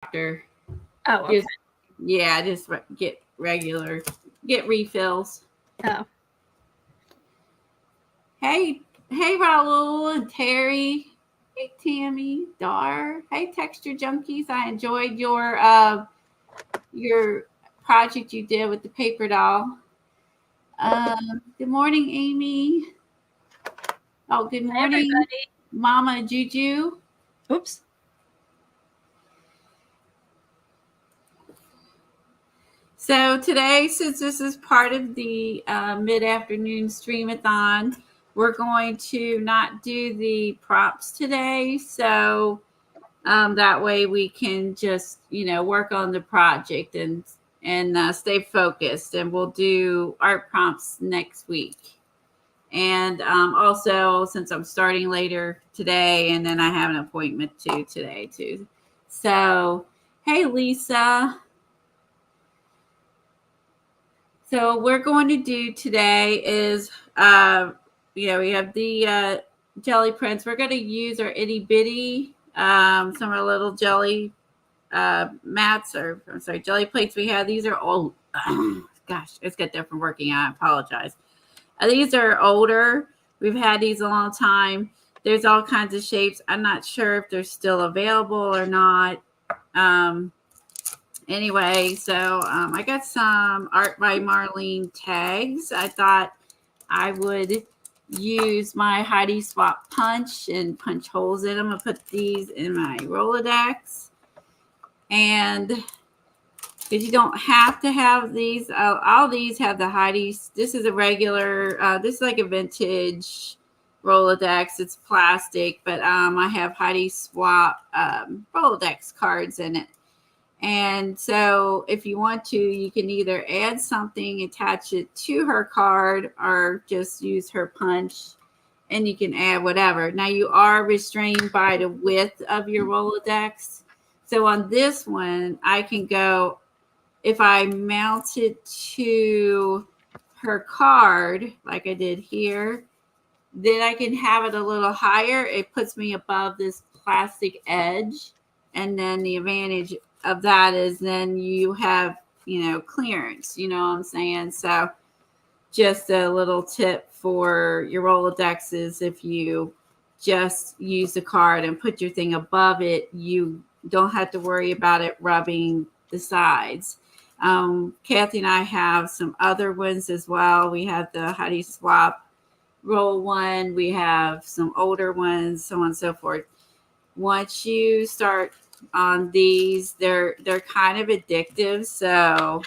doctor. Oh, okay. Just get refills. Oh. Hey, Raul and Terry. Hey, Tammy, Dar. Hey, Texture Junkies. I enjoyed your project you did with the paper doll. Good morning, Amy. Oh, good morning, everybody. Mama Juju. Oops. So today, since this is part of the mid-afternoon streamathon, we're going to not do the props today. So that way we can just, work on the project and stay focused. And we'll do art prompts next week. And also, since I'm starting later today, and then I have an appointment today too. So, hey, Lisa. So we're going to do today is, we have the jelly prints. We're going to use our itty bitty, some of our little jelly mats, or I'm sorry, jelly plates we have. These are old. Gosh, it's got there from working out. I apologize. These are older. We've had these a long time. There's all kinds of shapes. I'm not sure if they're still available or not. Anyway, so I got some Art by Marlene tags. I thought I would use my Heidi Swap punch and punch holes in them. I put these in my Rolodex. And because you don't have to have these, all these have the Heidi. This is a regular, this is like a vintage Rolodex. It's plastic, but I have Heidi Swap Rolodex cards in it. And so if you want to, you can either add something, attach it to her card, or just use her punch, and you can add whatever. Now you are restrained by the width of your Rolodex. So on this one, I can go, if I mount it to her card, like I did here, then I can have it a little higher. It puts me above this plastic edge. And then the advantage of that is then you have, clearance, you know what I'm saying? So just a little tip for your Rolodexes. If you just use the card and put your thing above it, you don't have to worry about it rubbing the sides. Kathy and I have some other ones as well. We have the Heidi Swap roll one. We have some older ones, so on and so forth. Once you start on these, they're kind of addictive. So,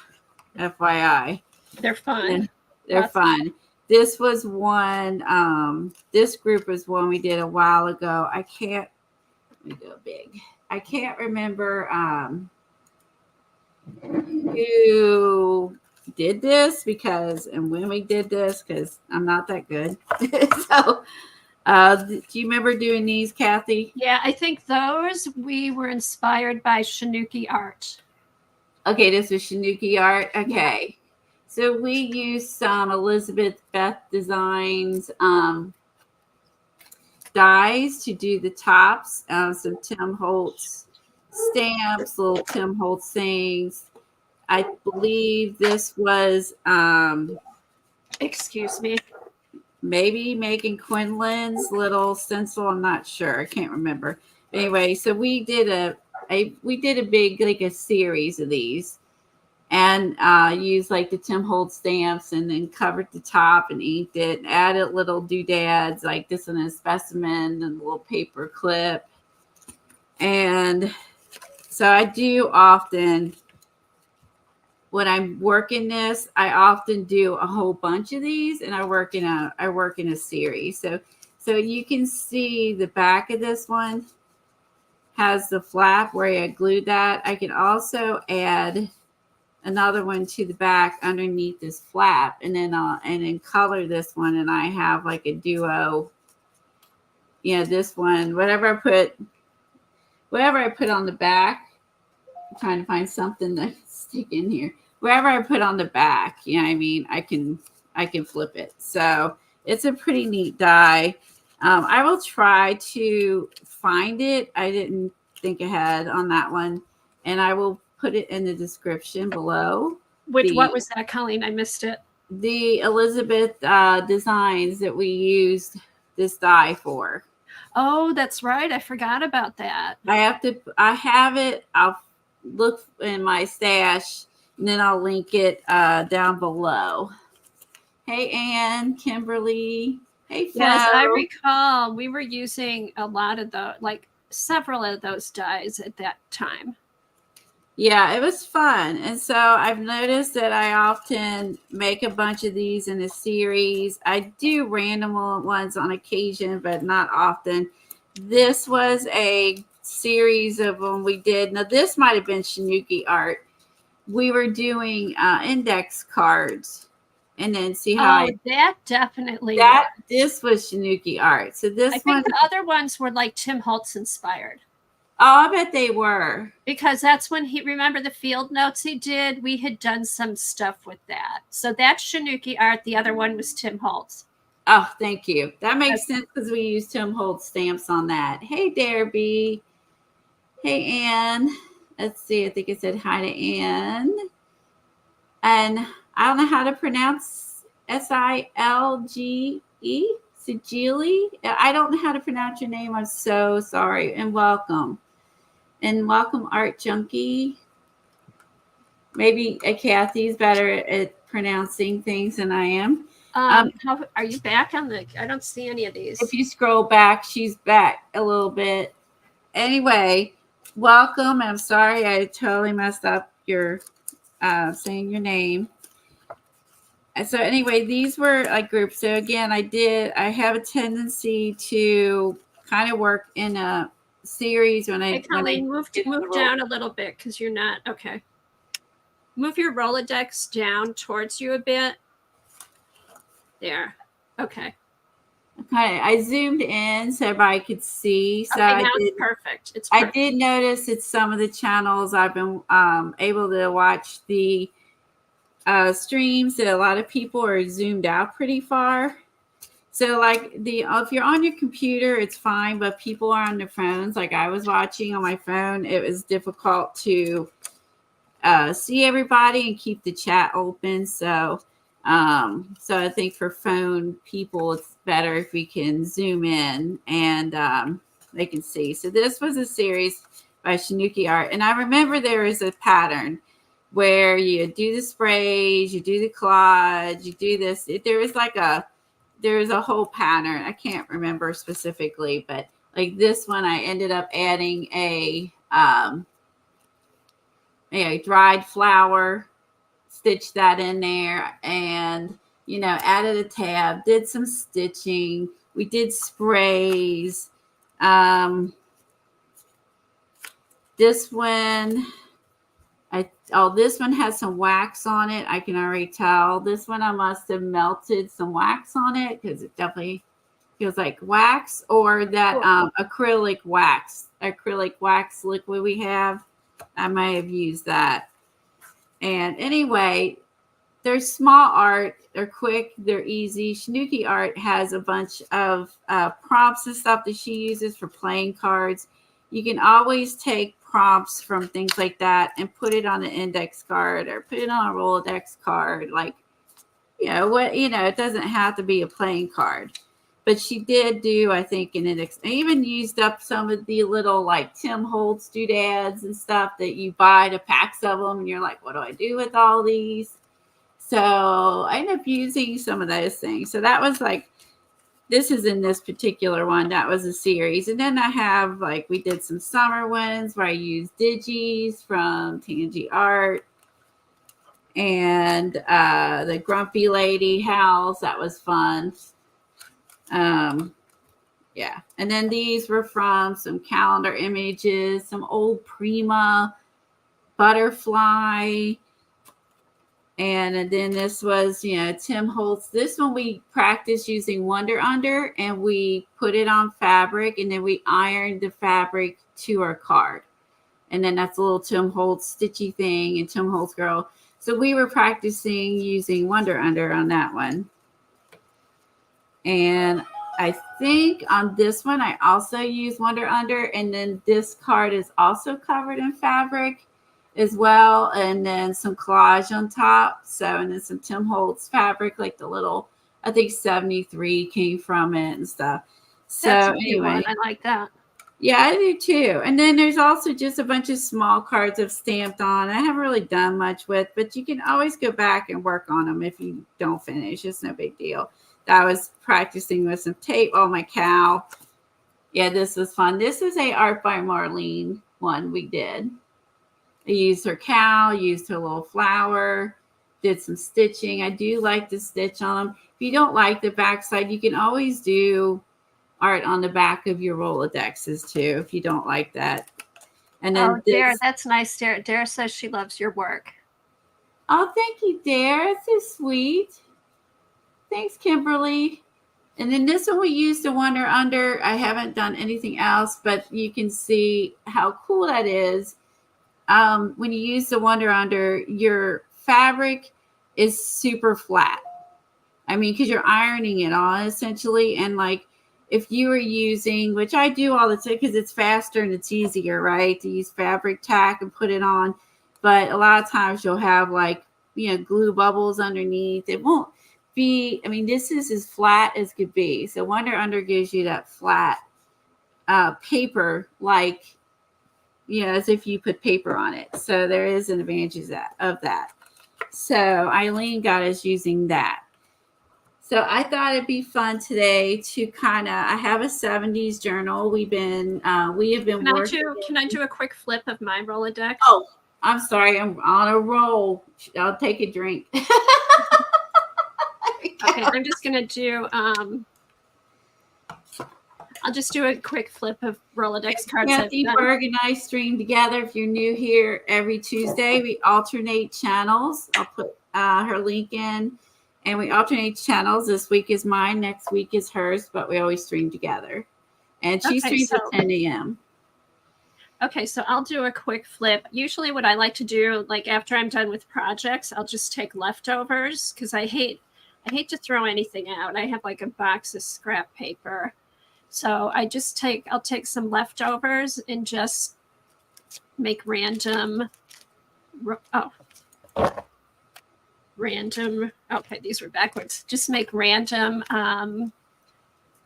FYI, they're fun. They're fun. This was one. This group was one we did a while ago. Let me go big. I can't remember who did this and when we did this, because I'm not that good. So. Do you remember doing these, Kathy? Yeah, I think those we were inspired by Shinuki art. Okay, this was Shinuki art. Okay. Yeah. So we used some Elizabeth Beth Designs dies to do the tops. Some Tim Holtz stamps, little Tim Holtz things. I believe this was excuse me. Maybe Megan Quinlan's little stencil. I'm not sure. I can't remember. Anyway, so we did a big, like a series of these, and used like the Tim Holtz stamps, and then covered the top and inked it, and added little doodads like this one, a specimen, and a little paper clip. And so I do often, when I'm working this, I often do a whole bunch of these, and I work in a series. So you can see the back of this one has the flap where I glued that. I can also add another one to the back underneath this flap, and then color this one, and I have like a duo. This one, whatever I put on the back. I'm trying to find something to stick in here. Wherever I put on the back, I can flip it. So it's a pretty neat die. I will try to find it. I didn't think ahead on that one. and I will put it in the description below. What was that, Colleen? I missed it. The Elizabeth designs that we used this die for. Oh, that's right. I forgot about that. I have it. I'll look in my stash, and then I'll link it down below. Hey, Ann, Kimberly. Hey, Flo. Yes, I recall we were using a lot of several of those dies at that time. Yeah, it was fun. And so I've noticed that I often make a bunch of these in a series. I do random ones on occasion, but not often. This was a series of them we did. Now, this might have been Shinuki art. We were doing index cards. And then see how that definitely this was Shinuki art. So this I think the other ones were like Tim Holtz inspired. Oh, I bet they were. Because that's when remember the field notes he did? We had done some stuff with that. So that's Shinuki art. The other one was Tim Holtz. Oh, thank you. That makes sense because we used Tim Holtz stamps on that. Hey, Derby. Hey, Ann. Let's see. I think I said hi to Ann. And I don't know how to pronounce Silge. Sigili. I don't know how to pronounce your name. I'm so sorry. And welcome. And welcome, Art Junkie. Maybe Kathy's better at pronouncing things than I am. How are you back on the? I don't see any of these. If you scroll back, she's back a little bit. Anyway, welcome. I'm sorry I totally messed up your saying your name. And so anyway, these were like groups. So again, I have a tendency to kind of work in a series when I move down a little bit because you're not okay. Move your Rolodex down towards you a bit. There. Okay. Okay. I zoomed in so everybody could see. So now it's perfect. It's perfect. I did notice that some of the channels I've been able to watch the streams that a lot of people are zoomed out pretty far. So like if you're on your computer, it's fine, but people are on their phones. Like I was watching on my phone, it was difficult to see everybody and keep the chat open. So I think for phone people, it's better if we can zoom in and they can see. So this was a series by Shinuki Art, and I remember there was a pattern where you do the sprays, you do the collage, you do this. There's a whole pattern. I can't remember specifically, but like this one, I ended up adding a dried flower, stitched that in there, and added a tab, did some stitching. We did sprays. This one. This one has some wax on it. I can already tell. This one I must have melted some wax on it because it definitely feels like wax, or that acrylic wax liquid we have. I might have used that. And anyway, they're small art. They're quick. They're easy. Shinuki Art has a bunch of prompts and stuff that she uses for playing cards. You can always take prompts from things like that and put it on an index card or put it on a Rolodex card. Like, it doesn't have to be a playing card. But she did do, I think, an index. I even used up some of the little like Tim Holtz doodads and stuff that you buy the packs of them. And you're like, what do I do with all these? So I ended up using some of those things. So that was like, this is in this particular one. That was a series. And then I have we did some summer ones where I used digis from Tangy Art and the Grumpy Lady house. That was fun. Yeah. And then these were from some calendar images, some old Prima butterfly. And then this was, Tim Holtz. This one we practiced using Wonder Under, and we put it on fabric, and then we ironed the fabric to our card. And then that's a little Tim Holtz stitchy thing and Tim Holtz girl. So we were practicing using Wonder Under on that one. And I think on this one, I also used Wonder Under, and then this card is also covered in fabric. as well, and then some collage on top. So, and then some Tim Holtz fabric, like the little, I think 73 came from it and stuff. So That's a cute anyway, one. I like that. yeah, I do too. And then there's also just a bunch of small cards I've stamped on. I haven't really done much with, but you can always go back and work on them if you don't finish. It's no big deal. I was practicing with some tape. Oh, my cow. Yeah, this was fun. This is a Art by Marlene one we did. I used her cow, used her little flower, did some stitching. I do like to stitch on them. If you don't like the backside, you can always do art on the back of your Rolodexes too, if you don't like that. And then Dare, that's nice. Dare says she loves your work. Oh, thank you, Dare. That's so sweet. Thanks, Kimberly. And then this one we used the Wonder Under. I haven't done anything else, but you can see how cool that is. When you use the Wonder Under, your fabric is super flat. I mean, because you're ironing it on essentially. And like if you were using, which I do all the time because it's faster and it's easier, right? To use fabric tack and put it on. But a lot of times you'll have like, glue bubbles underneath. It won't be, I mean, this is as flat as could be. So Wonder Under gives you that flat paper, like, as if you put paper on it. So there is an advantage of that. So Eileen got us using that. So I thought it'd be fun today to I have a 70's journal. We have been working. Can I do a quick flip of my Rolodex? Oh, I'm sorry. I'm on a roll. I'll take a drink. Okay, I'm just going to do, I'll just do a quick flip of Rolodex cards. Kathy Berg and I stream together. If you're new here, every Tuesday we alternate channels. I'll put her link in, and we alternate channels. This week is mine, next week is hers, but we always stream together. And she streams at 10 a.m. Okay, so I'll do a quick flip. Usually what I like to do, like after I'm done with projects, I'll just take leftovers because I hate to throw anything out. I have like a box of scrap paper. So I'll take some leftovers and just make random, okay, these were backwards. Just make random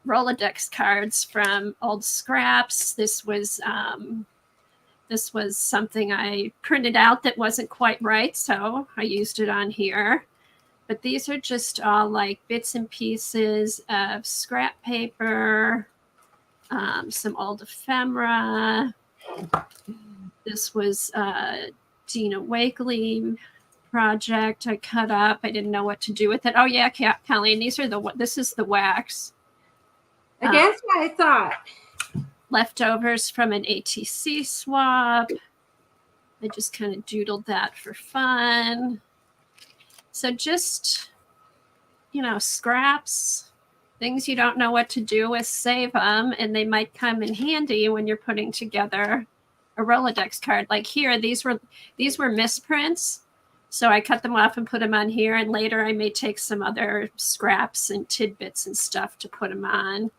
Rolodex cards from old scraps. This was something I printed out that wasn't quite right, so I used it on here. But these are just all like bits and pieces of scrap paper, some old ephemera. This was Dina Wakely project I cut up. I didn't know what to do with it. Oh yeah, Colleen, this is the wax. I guess what I thought. Leftovers from an ATC swap. I just kind of doodled that for fun. So just, scraps, things you don't know what to do with, save them, and they might come in handy when you're putting together a Rolodex card. Like here, these were misprints. So I cut them off and put them on here, and later I may take some other scraps and tidbits and stuff to put them on.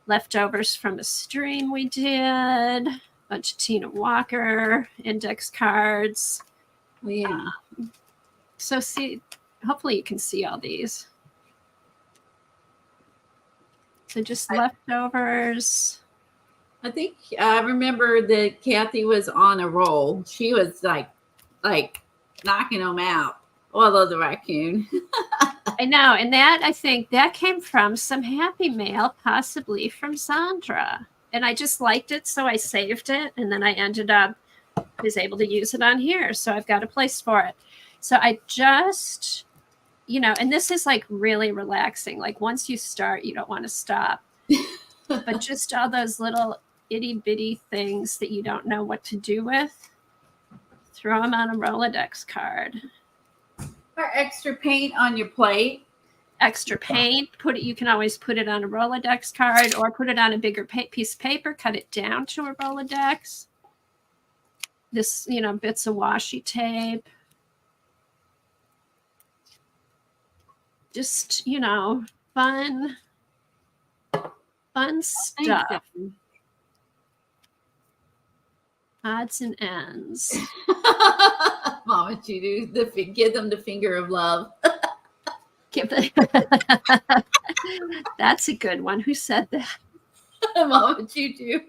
Leftovers from a stream we did, a bunch of Tina Walker index cards. Yeah. So hopefully you can see all these. So just leftovers. I think I remember that Kathy was on a roll. She was like knocking them out. Although the raccoon. I know. And I think that came from some Happy Mail, possibly from Sandra. And I just liked it, so I saved it. And then I ended up was able to use it on here. So I've got a place for it. So I just, and this is like really relaxing. Like once you start, you don't want to stop. But just all those little itty bitty things that you don't know what to do with, throw them on a Rolodex card. Or extra paint on your plate. Extra paint. You can always put it on a Rolodex card or put it on a bigger piece of paper, cut it down to a Rolodex. This, bits of washi tape. Just, fun stuff. Odds and ends. want you to give them the finger of love. That's a good one. Who said that? Mom, what you do?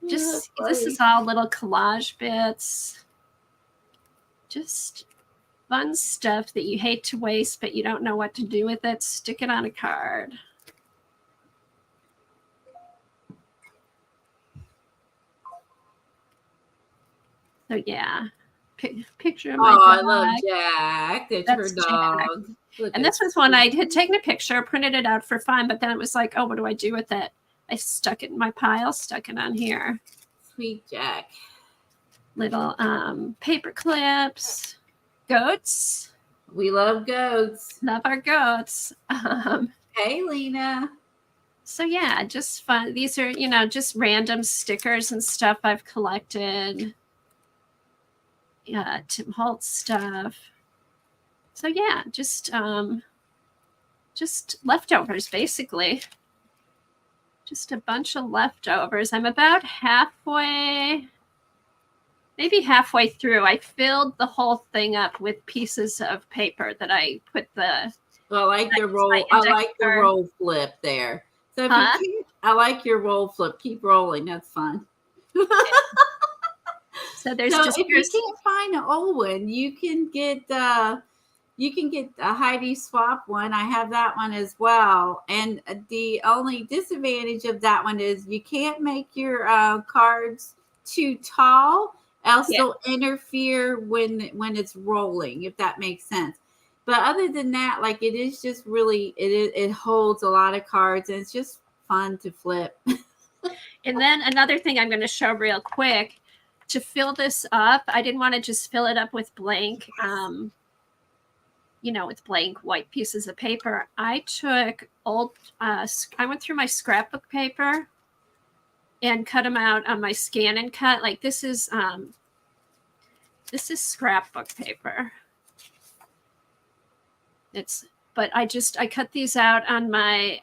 Just this is all little collage bits. Just fun stuff that you hate to waste, but you don't know what to do with it. Stick it on a card. So yeah, picture of my dog. I love Jack. That's her dog. And this was one I had taken a picture, printed it out for fun, but then it was like, oh, what do I do with it? I stuck it in my pile, stuck it on here. Sweet Jack. Little paper clips, goats. We love goats. Love our goats. Hey, Lena. So yeah, just fun. These are, just random stickers and stuff I've collected. Yeah, Tim Holtz stuff. So yeah, just leftovers basically. Just a bunch of leftovers. I'm about maybe halfway through. I filled the whole thing up with pieces of paper that I put the. Well, I like the roll. I like the roll flip there. So if I like your roll flip. Keep rolling. That's fun. So there's if you can't find an old one, you can get a Heidi swap one. I have that one as well. And the only disadvantage of that one is you can't make your cards too tall, else they'll interfere when it's rolling, if that makes sense. But other than that, like it is just really it holds a lot of cards and it's just fun to flip. And then another thing I'm going to show real quick. To fill this up, I didn't want to just fill it up with blank, with blank white pieces of paper. I took I went through my scrapbook paper and cut them out on my scan and cut. Like this is scrapbook paper. But I cut these out on my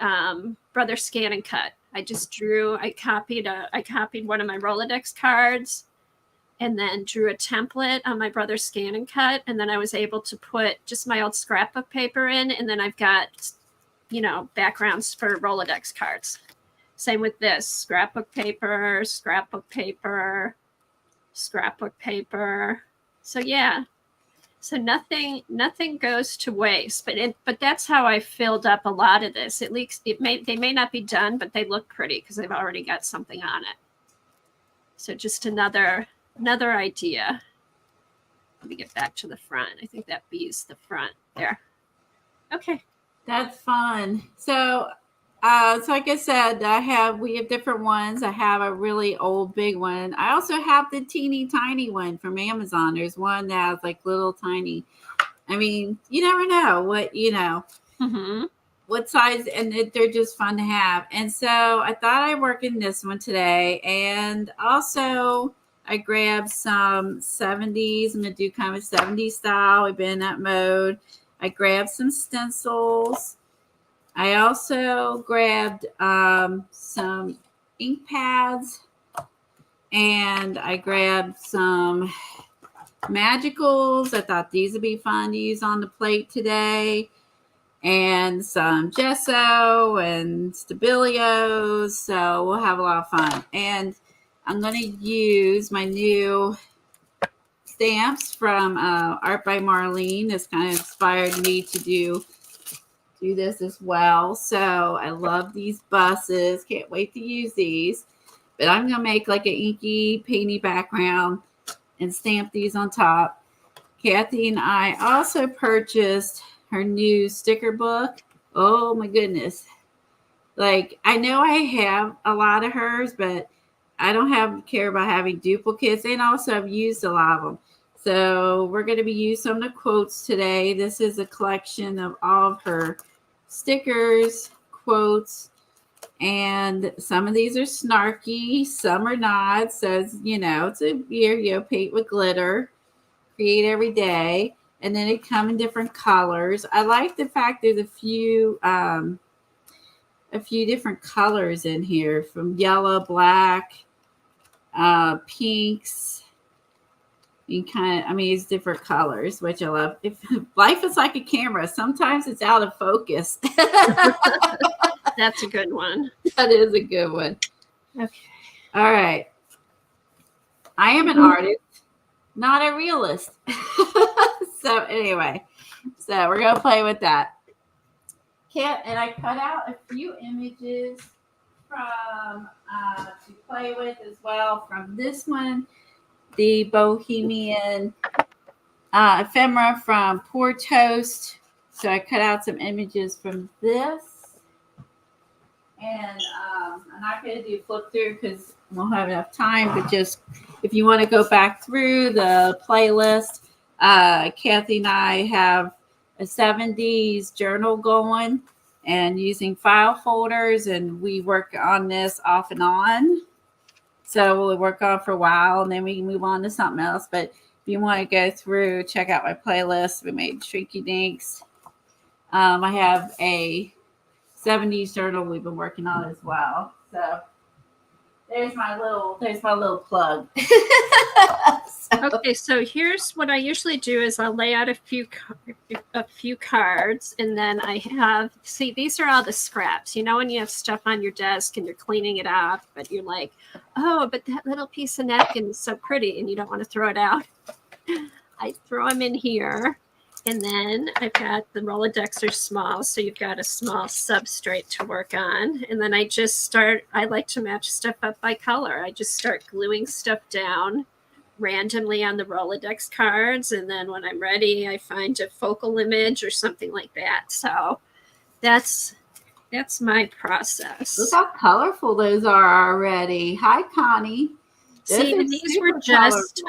brother scan and cut. I copied one of my Rolodex cards. And then drew a template on my brother's scan and cut. And then I was able to put just my old scrapbook paper in. And then I've got, backgrounds for Rolodex cards. Same with this, scrapbook paper, scrapbook paper, scrapbook paper. So yeah. So nothing goes to waste. But that's how I filled up a lot of this. At least they may not be done, but they look pretty because I've already got something on it. So just another idea. Let me get back to the front. I think that B's the front there. Okay. That's fun. So like I said, we have different ones. I have a really old big one. I also have the teeny tiny one from Amazon. There's one that's like little tiny. I mean, you never know what size, and they're just fun to have. And so I thought I'd work in this one today. And also I grabbed some 70's. I'm going to do kind of a 70's style. We've been in that mode. I grabbed some stencils. I also grabbed some ink pads. And I grabbed some magicals. I thought these would be fun to use on the plate today. And some gesso and Stabilios. So we'll have a lot of fun. And I'm going to use my new stamps from Art by Marlene. This kind of inspired me to do this as well. So I love these buses. Can't wait to use these. But I'm going to make like an inky, painty background and stamp these on top. Kathy and I also purchased her new sticker book. Oh my goodness. Like, I know I have a lot of hers, but I don't care about having duplicates, and also I've used a lot of them. So we're going to be using some of the quotes today. This is a collection of all of her stickers, quotes, and some of these are snarky, some are not. So it's, it's a year, paint with glitter, create every day. And then it come in different colors. I like the fact there's a few different colors in here, from yellow, black, pinks, You kind of, I mean, it's different colors, which I love. If life is like a camera, sometimes it's out of focus. That's a good one. That is a good one. Okay. All right. I am an artist, not a realist. So anyway, so we're gonna play with that. And I cut out a few images from to play with as well. From this one, the Bohemian ephemera from Poor Toast. So I cut out some images from this. And I'm not going to do flip through because we won't have enough time. But just if you want to go back through the playlist, Kathy and I have a 70's journal going and using file folders. And we work on this off and on. So we'll work on for a while and then we can move on to something else. But if you want to go through, check out my playlist. We made Shrinky Dinks. I have a 70's journal we've been working on as well. So there's my little plug. Okay, so here's what I usually do is I'll lay out a few cards, and then I have, see, these are all the scraps. You know when you have stuff on your desk and you're cleaning it up, but you're like, oh, but that little piece of napkin is so pretty, and you don't want to throw it out. I throw them in here, and then I've got the Rolodex are small, so you've got a small substrate to work on. And then I like to match stuff up by color. I just start gluing stuff down randomly on the Rolodex cards, and then when I'm ready I find a focal image or something like that. So that's my process. Look how colorful those are already. Hi, Connie. See, and these were just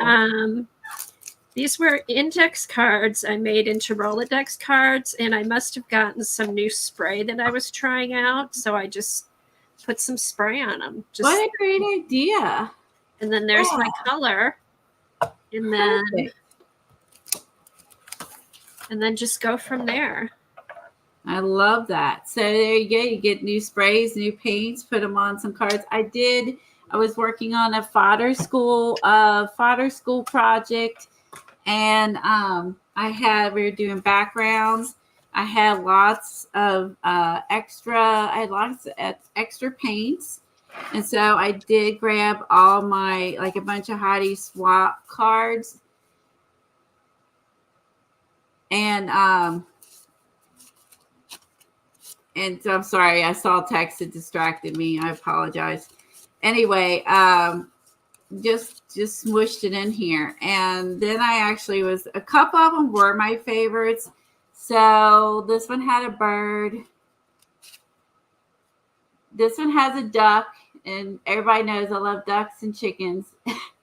these were index cards I made into Rolodex cards, and I must have gotten some new spray that I was trying out, so I just put some spray on them. What a great idea. And then there's my color. And then just go from there. I love that. So there you go. You get new sprays, new paints, put them on some cards. I was working on a fodder school project, and we were doing backgrounds. I had lots of extra paints. And so I did grab all my, like a bunch of Heidi swap cards. And so I'm sorry, I saw text that distracted me. I apologize. Anyway, just smushed it in here. And then a couple of them were my favorites. So this one had a bird. This one has a duck. And everybody knows I love ducks and chickens.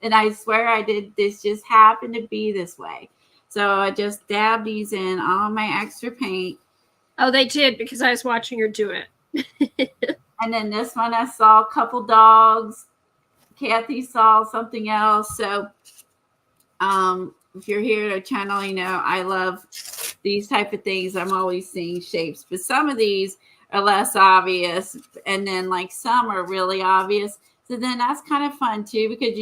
And I swear I did. This just happened to be this way. So I just dabbed these in all my extra paint. Oh, they did, because I was watching her do it. And then this one I saw a couple dogs. Kathy saw something else. So if you're here to channel, you know I love these type of things. I'm always seeing shapes. But some of these are less obvious, and then like some are really obvious. So then that's kind of fun too, because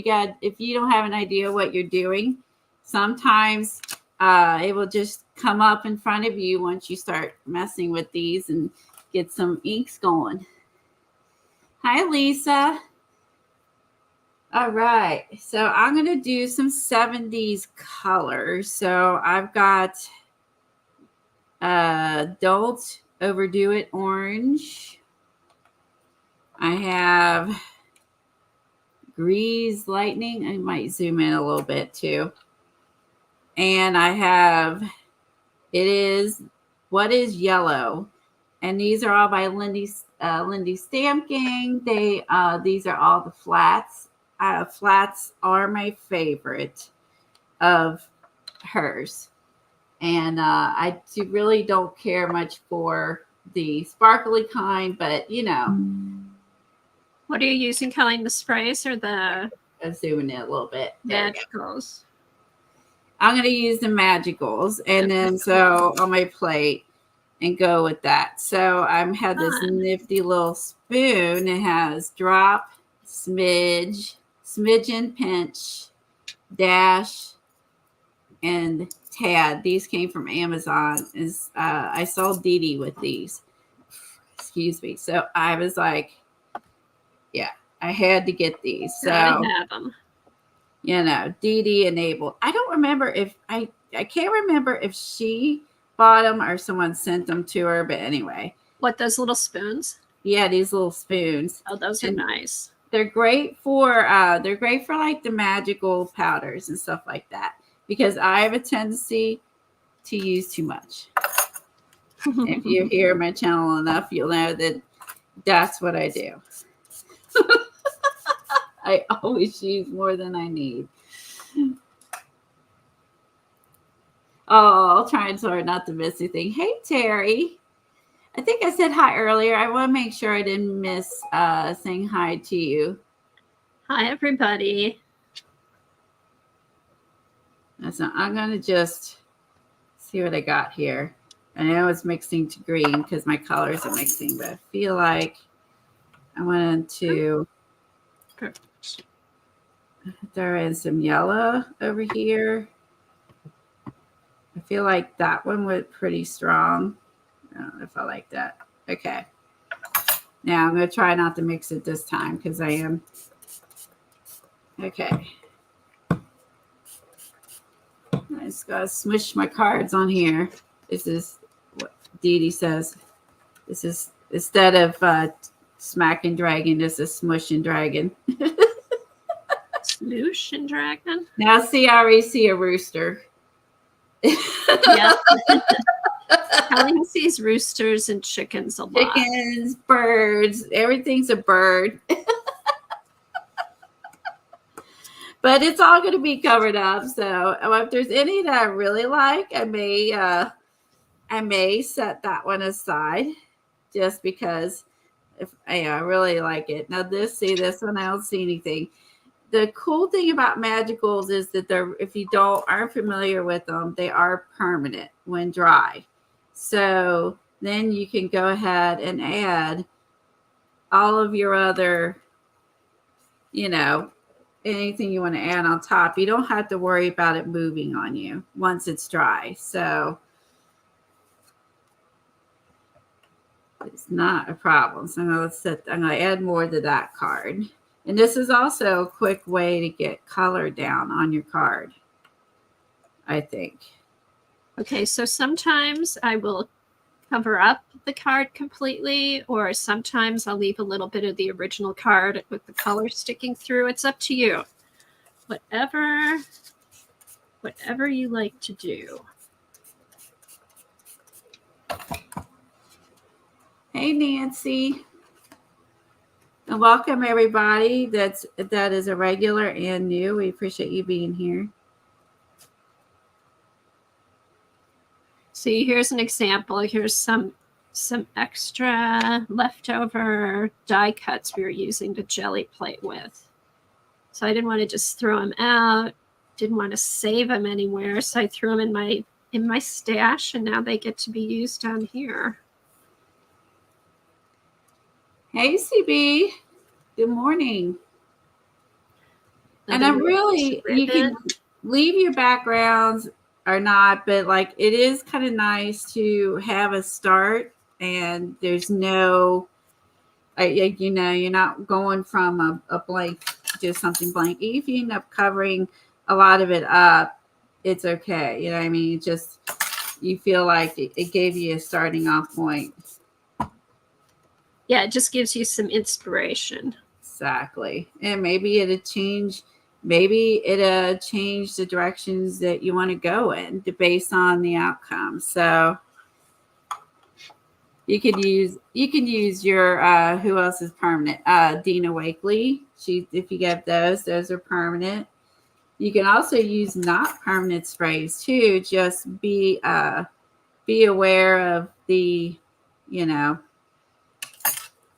if you don't have an idea what you're doing, sometimes it will just come up in front of you once you start messing with these and get some inks going. Hi, Lisa. All right, so I'm going to do some 70's colors. So I've got Don't Overdo It orange. I have Grease Lightning. I might zoom in a little bit too. And I have What Is Yellow. And these are all by Lindy Stamp Gang. These are all the flats. Flats are my favorite of hers. And I really don't care much for the sparkly kind, but you know. What are you using, Colleen? The sprays or the? I'm zooming in a little bit. Magicals. I'm going to use the Magicals, and then so on my plate and go with that. So I had this nifty little spoon. It has drop, smidge, smidgen, pinch, dash, and Tad. These came from Amazon. I saw Dee Dee with these. Excuse me. So I was like, yeah, I had to get these. So Gotta have them. Dee Dee enabled. I don't remember if I can't remember if she bought them or someone sent them to her. But anyway, What, those little spoons? yeah, these little spoons. Oh, those are nice. They're great for like the magical powders and stuff like that, because I have a tendency to use too much. If you hear my channel enough, you'll know that that's what I do. I always use more than I need. Oh, I'll try and sort not to miss anything. Hey, Terry. I think I said hi earlier. I want to make sure I didn't miss saying hi to you. Hi, everybody. So I'm going to just see what I got here. I know it's mixing to green because my colors are mixing, but I feel like I wanted to throw in some yellow over here. I feel like that one went pretty strong. I don't know if I like that. Okay. Now I'm going to try not to mix it this time because I am. Okay. I just got to smush my cards on here. This is what Dee Dee says. This is, instead of smacking dragon, this is smushing dragon. Smoosh and dragon. Now see, I already see a rooster. Yeah. Colleen sees roosters and chickens a lot. Chickens, birds, everything's a bird. But it's all going to be covered up. So if there's any that I really like, I may set that one aside just because if I really like it. Now this one, I don't see anything. The cool thing about magicals is that if you aren't familiar with them, they are permanent when dry. So then you can go ahead and add all of your other, anything you want to add on top. You don't have to worry about it moving on you once it's dry. So it's not a problem. So I'm going to add more to that card. And this is also a quick way to get color down on your card, I think. Okay, so sometimes I will cover up the card completely, or sometimes I'll leave a little bit of the original card with the color sticking through. It's up to you. Whatever you like to do. Hey, Nancy. And welcome everybody that is a regular and new. We appreciate you being here. See, here's an example. Here's some extra leftover die cuts we were using to jelly plate with. So I didn't want to just throw them out. Didn't want to save them anywhere. So I threw them in my stash, and now they get to be used on here. Hey, CB. Good morning. And I'm really, you can leave your backgrounds or not, but like it is kind of nice to have a start, and there's no, you're not going from a blank, just something blank. If you end up covering a lot of it up, it's okay. You know what I mean? You feel like it gave you a starting off point. Yeah, it just gives you some inspiration. Exactly. And maybe it'll change the directions that you want to go in based on the outcome. So you can use your who else is permanent? Dina Wakely. If you get those are permanent. You can also use not permanent sprays too. Just be aware of the,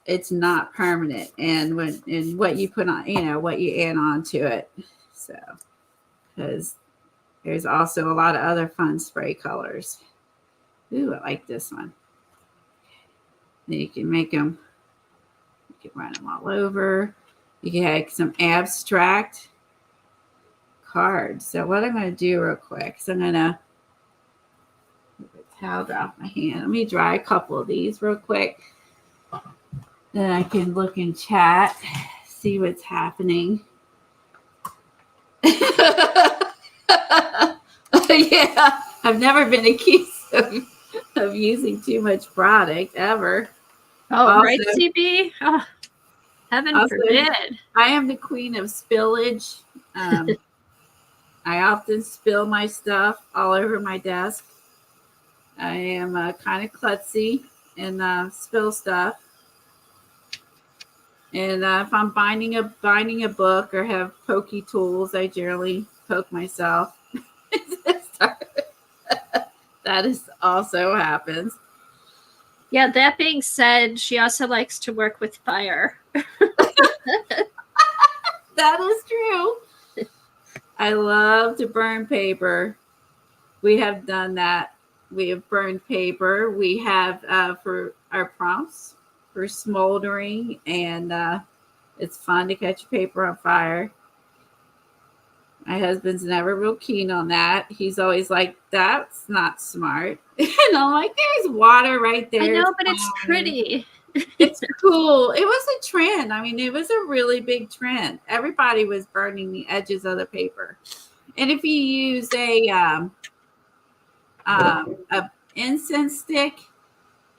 it's not permanent, and what you put on, what you add on to it. So, because there's also a lot of other fun spray colors. Ooh, I like this one. Then you can make them, you can run them all over. You can have some abstract cards. So what I'm going to do real quick is I'm going to move the towel off my hand. Let me dry a couple of these real quick. Then I can look in chat, see what's happening. Yeah, I've never been accused of using too much product ever. Oh, Also, right, CB? Oh, heaven forbid. I am the queen of spillage. I often spill my stuff all over my desk. I am kind of klutzy and spill stuff. And if I'm binding a book or have pokey tools, I generally poke myself. That is also happens. Yeah, that being said, she also likes to work with fire. That is true. I love to burn paper. We have done that. We have burned paper. We have for our prompts for smoldering, and it's fun to catch paper on fire. My husband's never real keen on that. He's always like, that's not smart. And I'm like, there's water right there. I know, but it's pretty. It's cool. It was a trend. I mean, it was a really big trend. Everybody was burning the edges of the paper. And if you use a incense stick,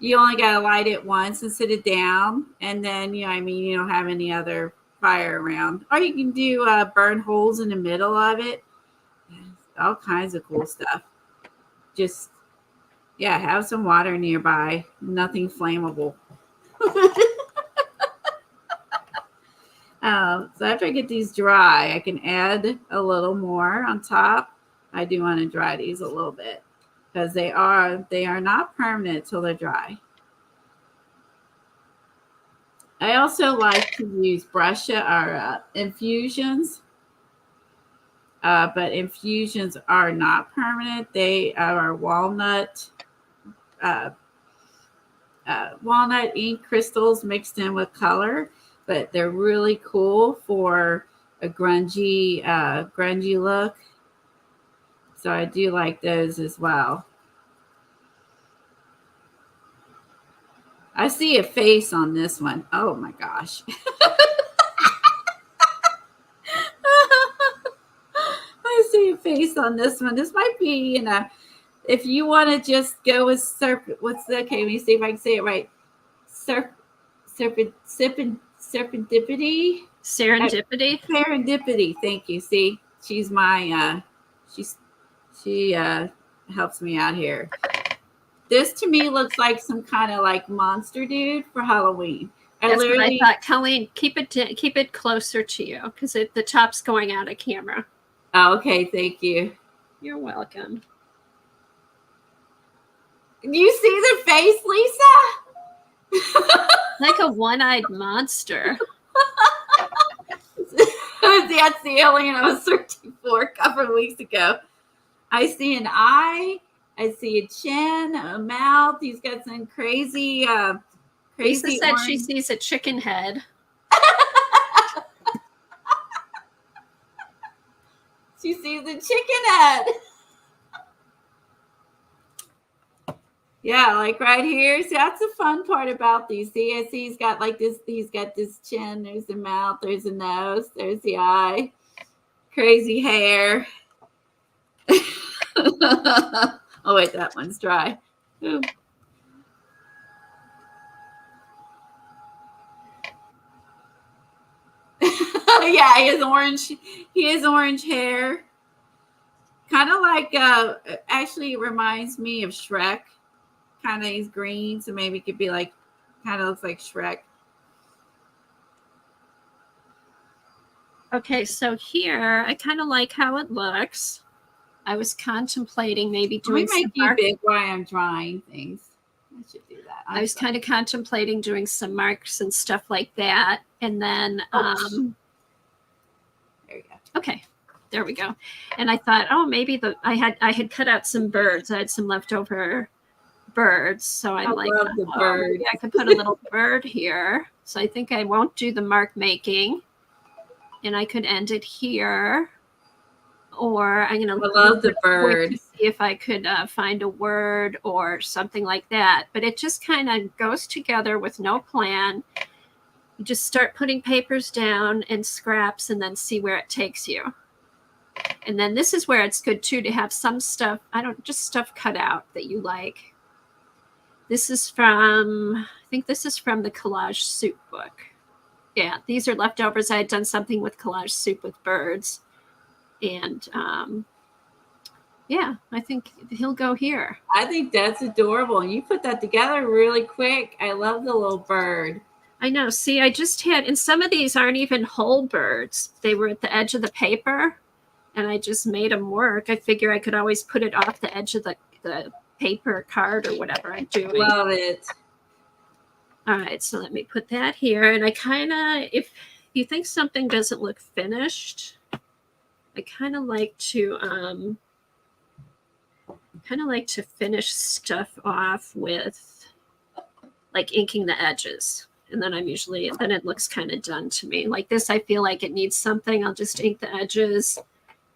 you only got to light it once and sit it down. And then, you don't have any other fire around. Or you can do burn holes in the middle of it. All kinds of cool stuff. Just, have some water nearby. Nothing flammable. So after I get these dry, I can add a little more on top. I do want to dry these a little bit because they are not permanent till they're dry. I also like to use brush or infusions, but infusions are not permanent. They are walnut ink crystals mixed in with color, but they're really cool for a grungy look. So I do like those as well. I see a face on this one. Oh my gosh. I see a face on this one. This might be, if you want to just go with let me see if I can say it right. Serendipity. Serendipity. Thank you. See, she's my, she helps me out here. This to me looks like some kind of like monster dude for Halloween. That's what I thought. Colleen, keep it closer to you because the top's going out of camera. Oh, okay, thank you. You're welcome. You see the face, Lisa? Like a one-eyed monster. That's the alien I was searching for a couple of weeks ago. I see an eye. I see a chin, a mouth. He's got some crazy Lisa said orange. She sees a chicken head. She sees a chicken head. Yeah, like right here. See, that's the fun part about these. See, I see he's got like this. He's got this chin. There's the mouth. There's the nose. There's the eye. Crazy hair. Oh wait, that one's dry. Ooh. Yeah, he has orange hair. Kind of like actually it reminds me of Shrek. Kind of he's green, so maybe it could be like kind of looks like Shrek. Okay, so here I kind of like how it looks. I was contemplating maybe doing some you big while I'm drying things. I should do that. I was kind of contemplating doing some marks and stuff like that. And then there you go. Okay, there we go. And I thought, oh, maybe I had cut out some birds. I had some leftover birds. So I'm like, love the birds. Maybe I could put a little bird here. So I think I won't do the mark making. And I could end it here. or I'm going to I love the bird. to see if I could find a word or something like that. But it just kind of goes together with no plan. You just start putting papers down and scraps and then see where it takes you. And then this is where it's good too to have some stuff, just stuff cut out that you like. This is I think this is from the collage soup book. Yeah, these are leftovers. I had done something with collage soup with birds. And yeah, I think he'll go here. I think that's adorable. You put that together really quick. I love the little bird. I know. See, I just had, and some of these aren't even whole birds. They were at the edge of the paper, and I just made them work. I figure I could always put it off the edge of the paper card or whatever I'm doing. Love it. All right, so let me put that here. And I kind of, if you think something doesn't look finished, I kind of like to finish stuff off with like inking the edges. And then then it looks kind of done to me. Like this, I feel like it needs something. I'll just ink the edges.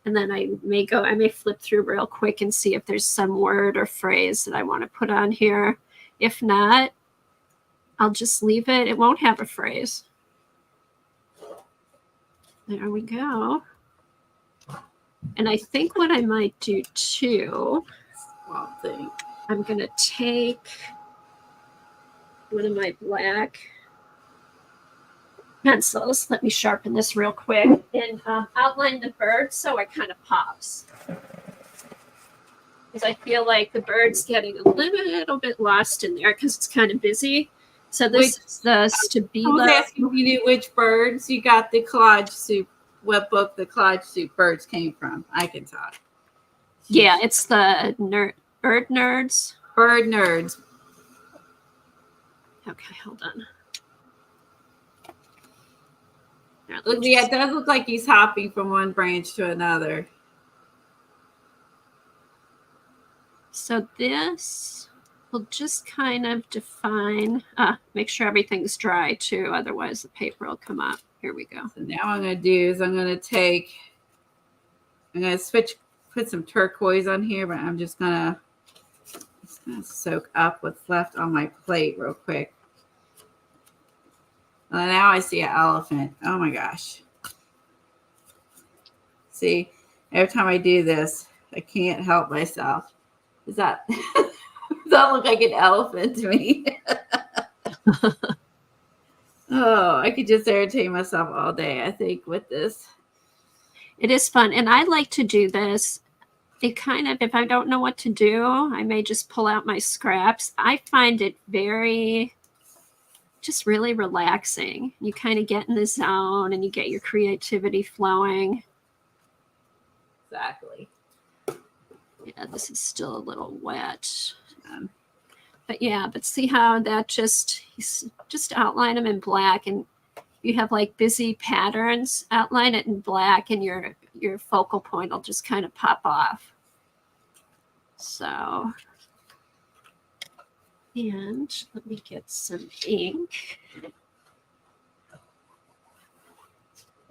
And then I may flip through real quick and see if there's some word or phrase that I want to put on here. If not, I'll just leave it. It won't have a phrase. There we go. And I think what I might do too, I'm going to take one of my black pencils. Let me sharpen this real quick and outline the bird so it kind of pops. Because I feel like the bird's getting a little bit lost in there because it's kind of busy. So this is the Stabila. I was asking you which birds you got the collage soup, what book the collage soup birds came from. I can talk. Yeah, it's the Bird Nerds. Bird Nerds. Okay, hold on. Look, yeah, it does look like he's hopping from one branch to another. So this will just kind of define, make sure everything's dry too, otherwise the paper will come up. Here we go. So now what I'm going to do is I'm going to put some turquoise on here, but I'm just going to soak up what's left on my plate real quick. Now I see an elephant. Oh my gosh. See, every time I do this, I can't help myself. Does that look like an elephant to me? Oh, I could just entertain myself all day, I think, with this. It is fun. And I like to do this. It kind of, if I don't know what to do, I may just pull out my scraps. I find it just really relaxing. You kind of get in the zone and you get your creativity flowing. Exactly. Yeah, this is still a little wet. But see how that just outline them in black, and you have like busy patterns, outline it in black, and your focal point will just kind of pop off. So, and let me get some ink.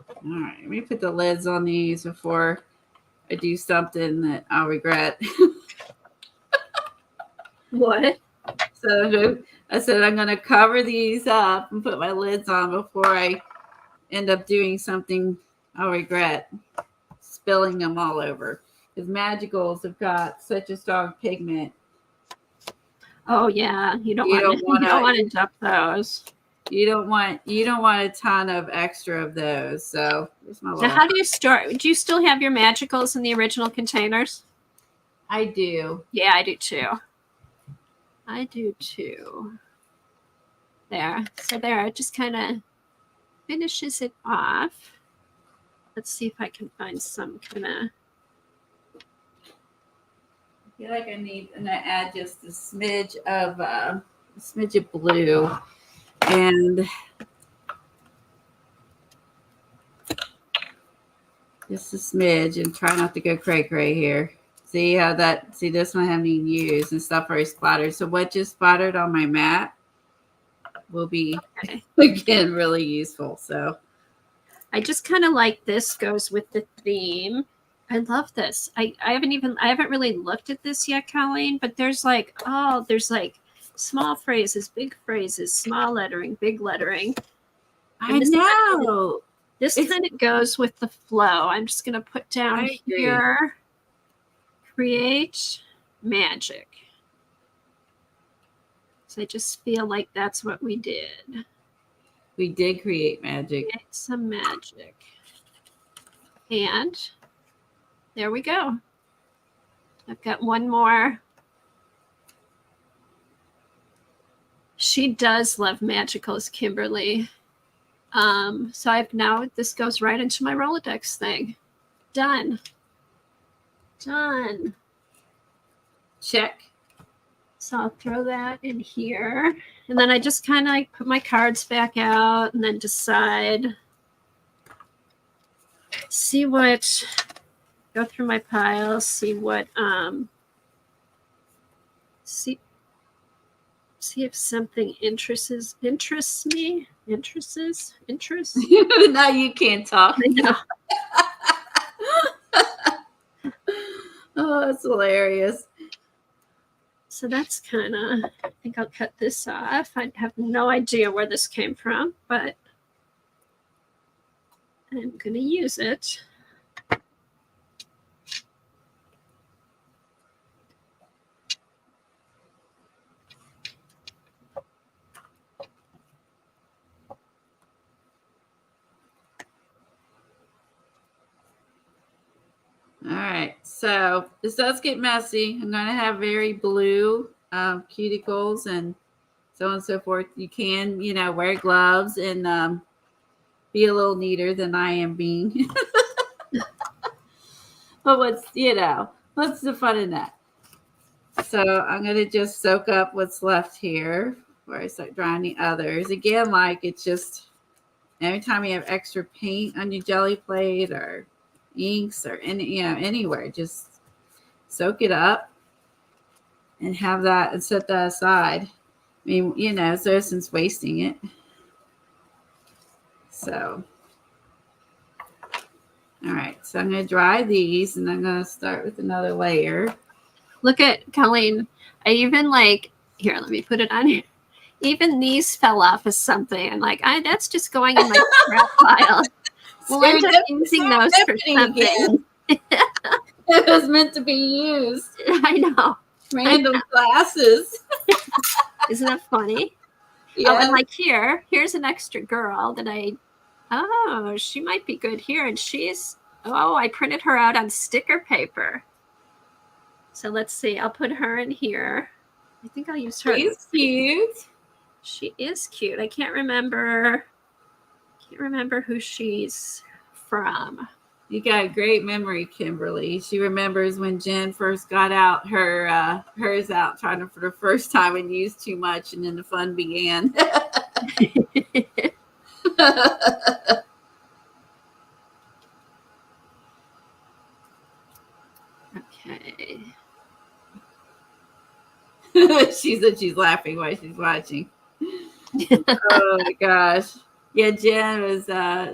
All right, let me put the lids on these before I do something that I'll regret. What? So I said I'm going to cover these up and put my lids on before I end up doing something I'll regret spilling them all over. Because Magicals have got such a strong pigment. Oh yeah, you don't want to dump those. You don't want a ton of extra of those. So here's my now, how do you store? Do you still have your Magicals in the original containers? I do. Yeah, I do too. There. So there, it just kind of finishes it off. Let's see if I can find some kind of. I feel like I'm going to add just a smidge of blue, and just a smidge, and try not to go cray here. See how this one I haven't even used, and stuff already splattered. So what just splattered on my mat will be, again, really useful. So I just kind of like this goes with the theme. I love this. I haven't really looked at this yet, Colleen, but there's like small phrases, big phrases, small lettering, big lettering. I know. This kind of goes with the flow. I'm just going to put down here, create magic. So I just feel like that's what we did. We did create magic. Create some magic. And there we go. I've got one more. She does love magicals, Kimberly. So I've now, this goes right into my Rolodex thing. Done. Done. Check. So I'll throw that in here. And then I just kind of like put my cards back out and then decide, see what, go through my piles, see what, see if something interests me. Interests? Now you can't talk. I know. Oh, that's hilarious. So that's kind of, I think I'll cut this off. I have no idea where this came from, but I'm going to use it. All right, so this does get messy. I'm going to have very blue cuticles and so on and so forth. You can, wear gloves and be a little neater than I am being. But what's the fun in that? So I'm going to just soak up what's left here before I start drawing the others. Again, like it's just every time you have extra paint on your jelly plate or inks or anywhere, just soak it up and have that and set that aside. I mean, so since wasting it. So, all right. So I'm going to dry these and I'm going to start with another layer. Look at Colleen. I even here, let me put it on here. Even these fell off as something. I'm like, that's just going in my crap pile. We'll end up using those for something. It was meant to be used. I know. Random glasses. Isn't that funny? Yeah. Oh, and here's an extra girl that she might be good here. And I printed her out on sticker paper. So let's see. I'll put her in here. I think I'll use her. She's cute. She is cute. I can't remember who she's from. You got a great memory, Kimberly. She remembers when Jen first got out hers out trying to for the first time and used too much, and then the fun began. Okay. She's laughing while she's watching. Oh my gosh. Yeah, Jen was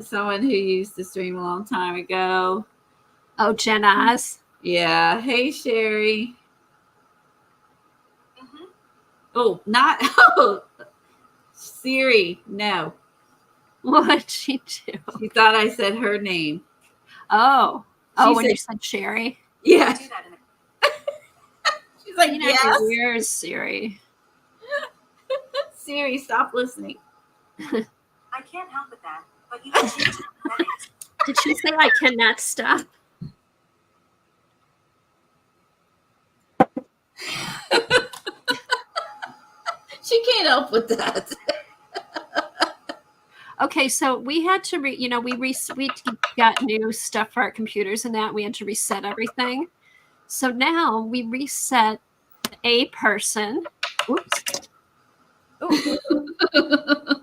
someone who used to stream a long time ago. Oh, Jen Oz. Yeah. Hey, Sherry. Mm-hmm. Siri. No. What'd she do? She thought I said her name. When you said Sherry? Yeah. She's like, yes. Where's Siri? Siri, stop listening. I can't help with that, but you can change it. Did she say I cannot stop? She can't help with that. Okay, so we had to we got new stuff for our computers and that we had to reset everything. So now we reset a person. Oops.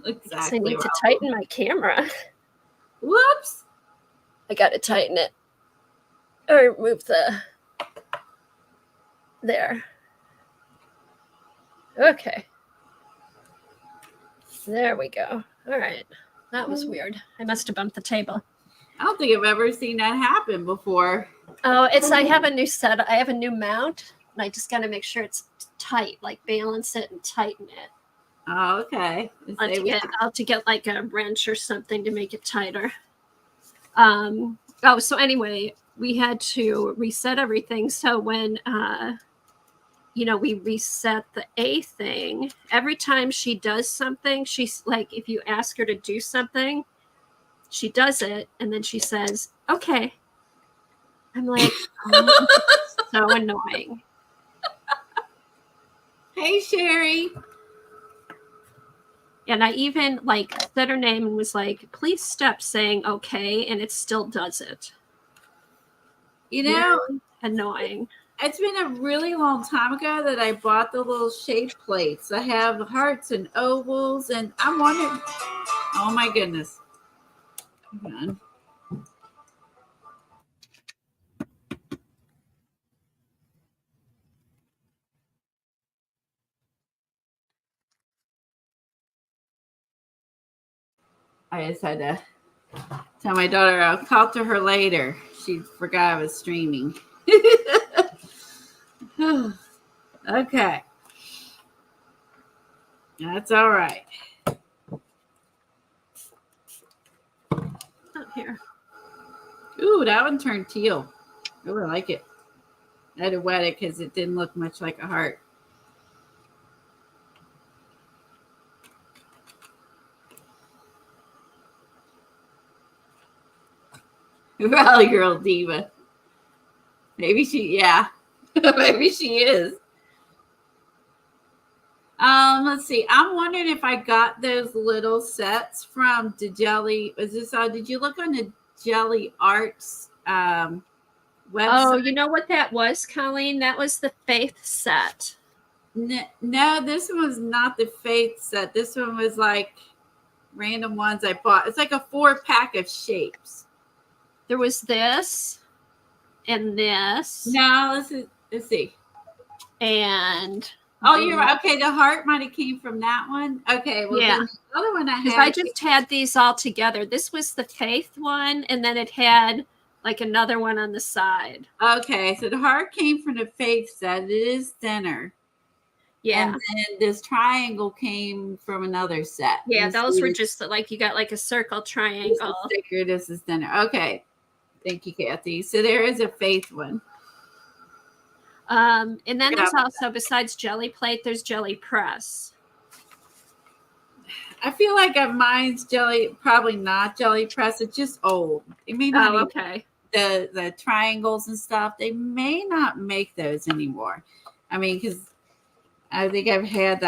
Exactly. I need to tighten my camera. Whoops. I got to tighten it. Or move there. Okay. There we go. All right. That was weird. I must have bumped the table. I don't think I've ever seen that happen before. Oh, I have a new set. I have a new mount, and I just got to make sure it's tight, like balance it and tighten it. Oh, okay. I'll have to get like a wrench or something to make it tighter. So anyway, we had to reset everything. So when we reset the A thing, every time she does something, she's like, if you ask her to do something, she does it, and then she says, okay. I'm like, oh, so annoying. Hey, Sherry. And I even like said her name and was like, please stop saying okay, and it still does it. You know, really annoying. It's been a really long time ago that I bought the little shape plates. I have hearts and ovals, and I'm wondering, oh my goodness. Hang on. I just had to tell my daughter I'll talk to her later. She forgot I was streaming. Okay. That's all right. Not here. Ooh, that one turned teal. I really like it. I had to wet it because it didn't look much like a heart. Rally girl diva. Maybe yeah. Maybe she is. Let's see. I'm wondering if I got those little sets from the Jelly. Did you look on the Jelly Arts website? Oh, you know what that was, Colleen? That was the Faith set. No, this one was not the Faith set. This one was like random ones I bought. It's like a 4-pack of shapes. There was this and this. No, let's see. And you're right. Okay, the heart might have came from that one. Okay, well, yeah. Then the other one I just had these all together. This was the Faith one, and then it had like another one on the side. Okay, so the heart came from the Faith set. It is thinner. Yeah. And then this triangle came from another set. Yeah, those were just like you got like a circle triangle. This is thicker, this is thinner. Okay. Thank you, Kathy. So there is a Faith one. And then there's also, besides Jelly Plate, there's Jelly Press. I feel like mine's probably not Jelly Press. It's just old. It may not. Okay. The triangles and stuff, they may not make those anymore. I mean, because I think I've had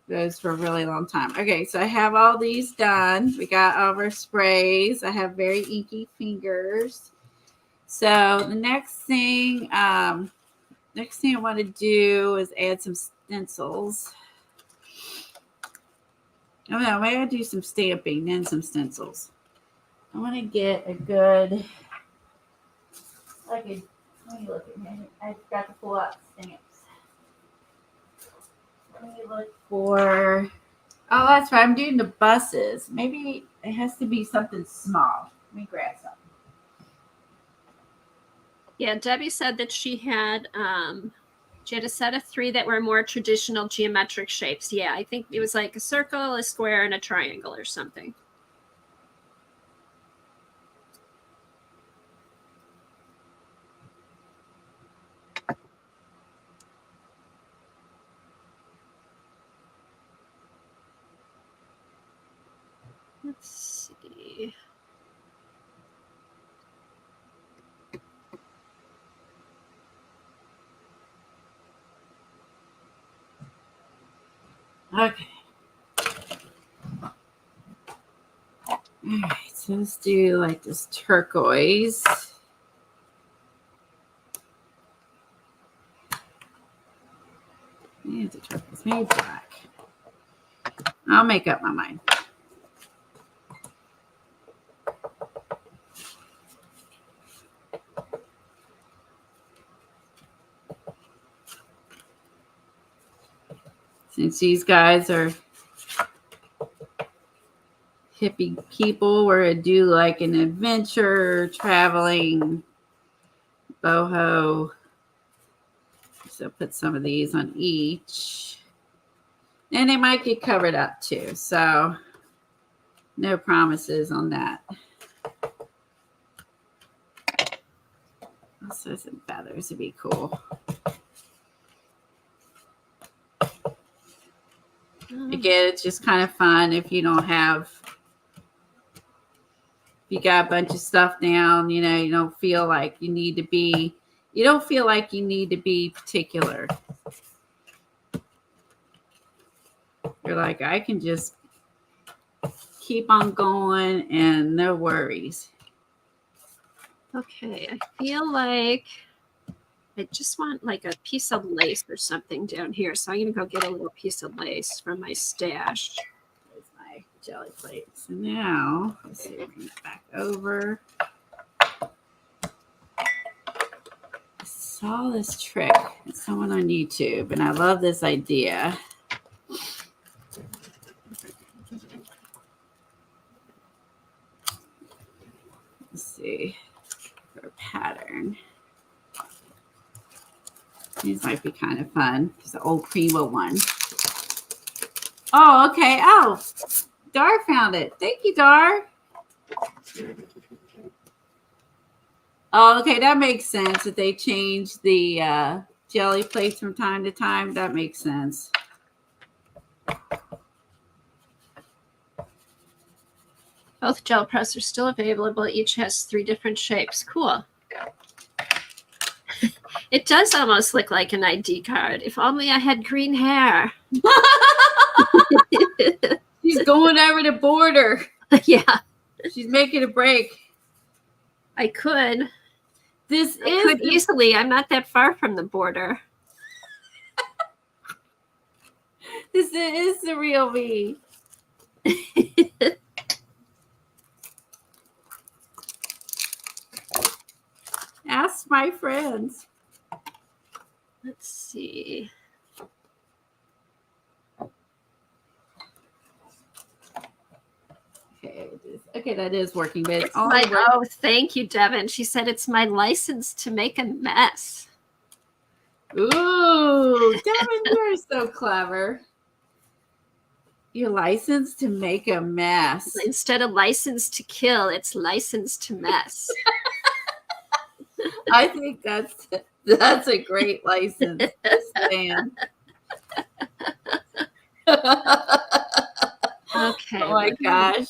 those for a really long time. Okay, so I have all these done. We got all of our sprays. I have very inky fingers. So the next thing I want to do is add some stencils. Oh no, maybe I'll do some stamping and some stencils. I want to get a good, let me look at me. I forgot to pull out stamps. Let me look for, oh, that's right. I'm doing the buses. Maybe it has to be something small. Let me grab something. Yeah, Debbie said that she had a set of 3 that were more traditional geometric shapes. Yeah, I think it was like a circle, a square, and a triangle or something. Let's see. Okay. All right, so let's do like this turquoise. Maybe it's a turquoise, maybe black. I'll make up my mind. Since these guys are hippie people were to do like an adventure traveling boho. So put some of these on each. And they might get covered up too. So no promises on that. Also some feathers would be cool. Again, it's just kind of fun if you don't have, you got a bunch of stuff down, you know, you don't feel like you need to be, particular. You're like, I can just keep on going and no worries. Okay, I feel like I just want like a piece of lace or something down here. So I'm going to go get a little piece of lace from my stash. There's my jelly plates. So now, let's see, bring it back over. I saw this trick with someone on YouTube, and I love this idea. Let's see, for a pattern. These might be kind of fun. It's the old Primo one. Oh, okay. Oh, Dar found it. Thank you, Dar. Oh, okay. That makes sense that they change the jelly plates from time to time. That makes sense. Both gel press are still available. Each has 3 different shapes. Cool. It does almost look like an ID card. If only I had green hair. She's going over the border. Yeah. She's making a break. I could. This I is could easily. I'm not that far from the border. This is the real me. Ask my friends. Let's see. Okay, that is working, but It's my, oh, thank you, Devin. She said it's my license to make a mess. Ooh, Devin, you're so clever. You're licensed to make a mess. Instead of license to kill, it's license to mess. I think that's a great license. Stan. Okay. Oh my gosh.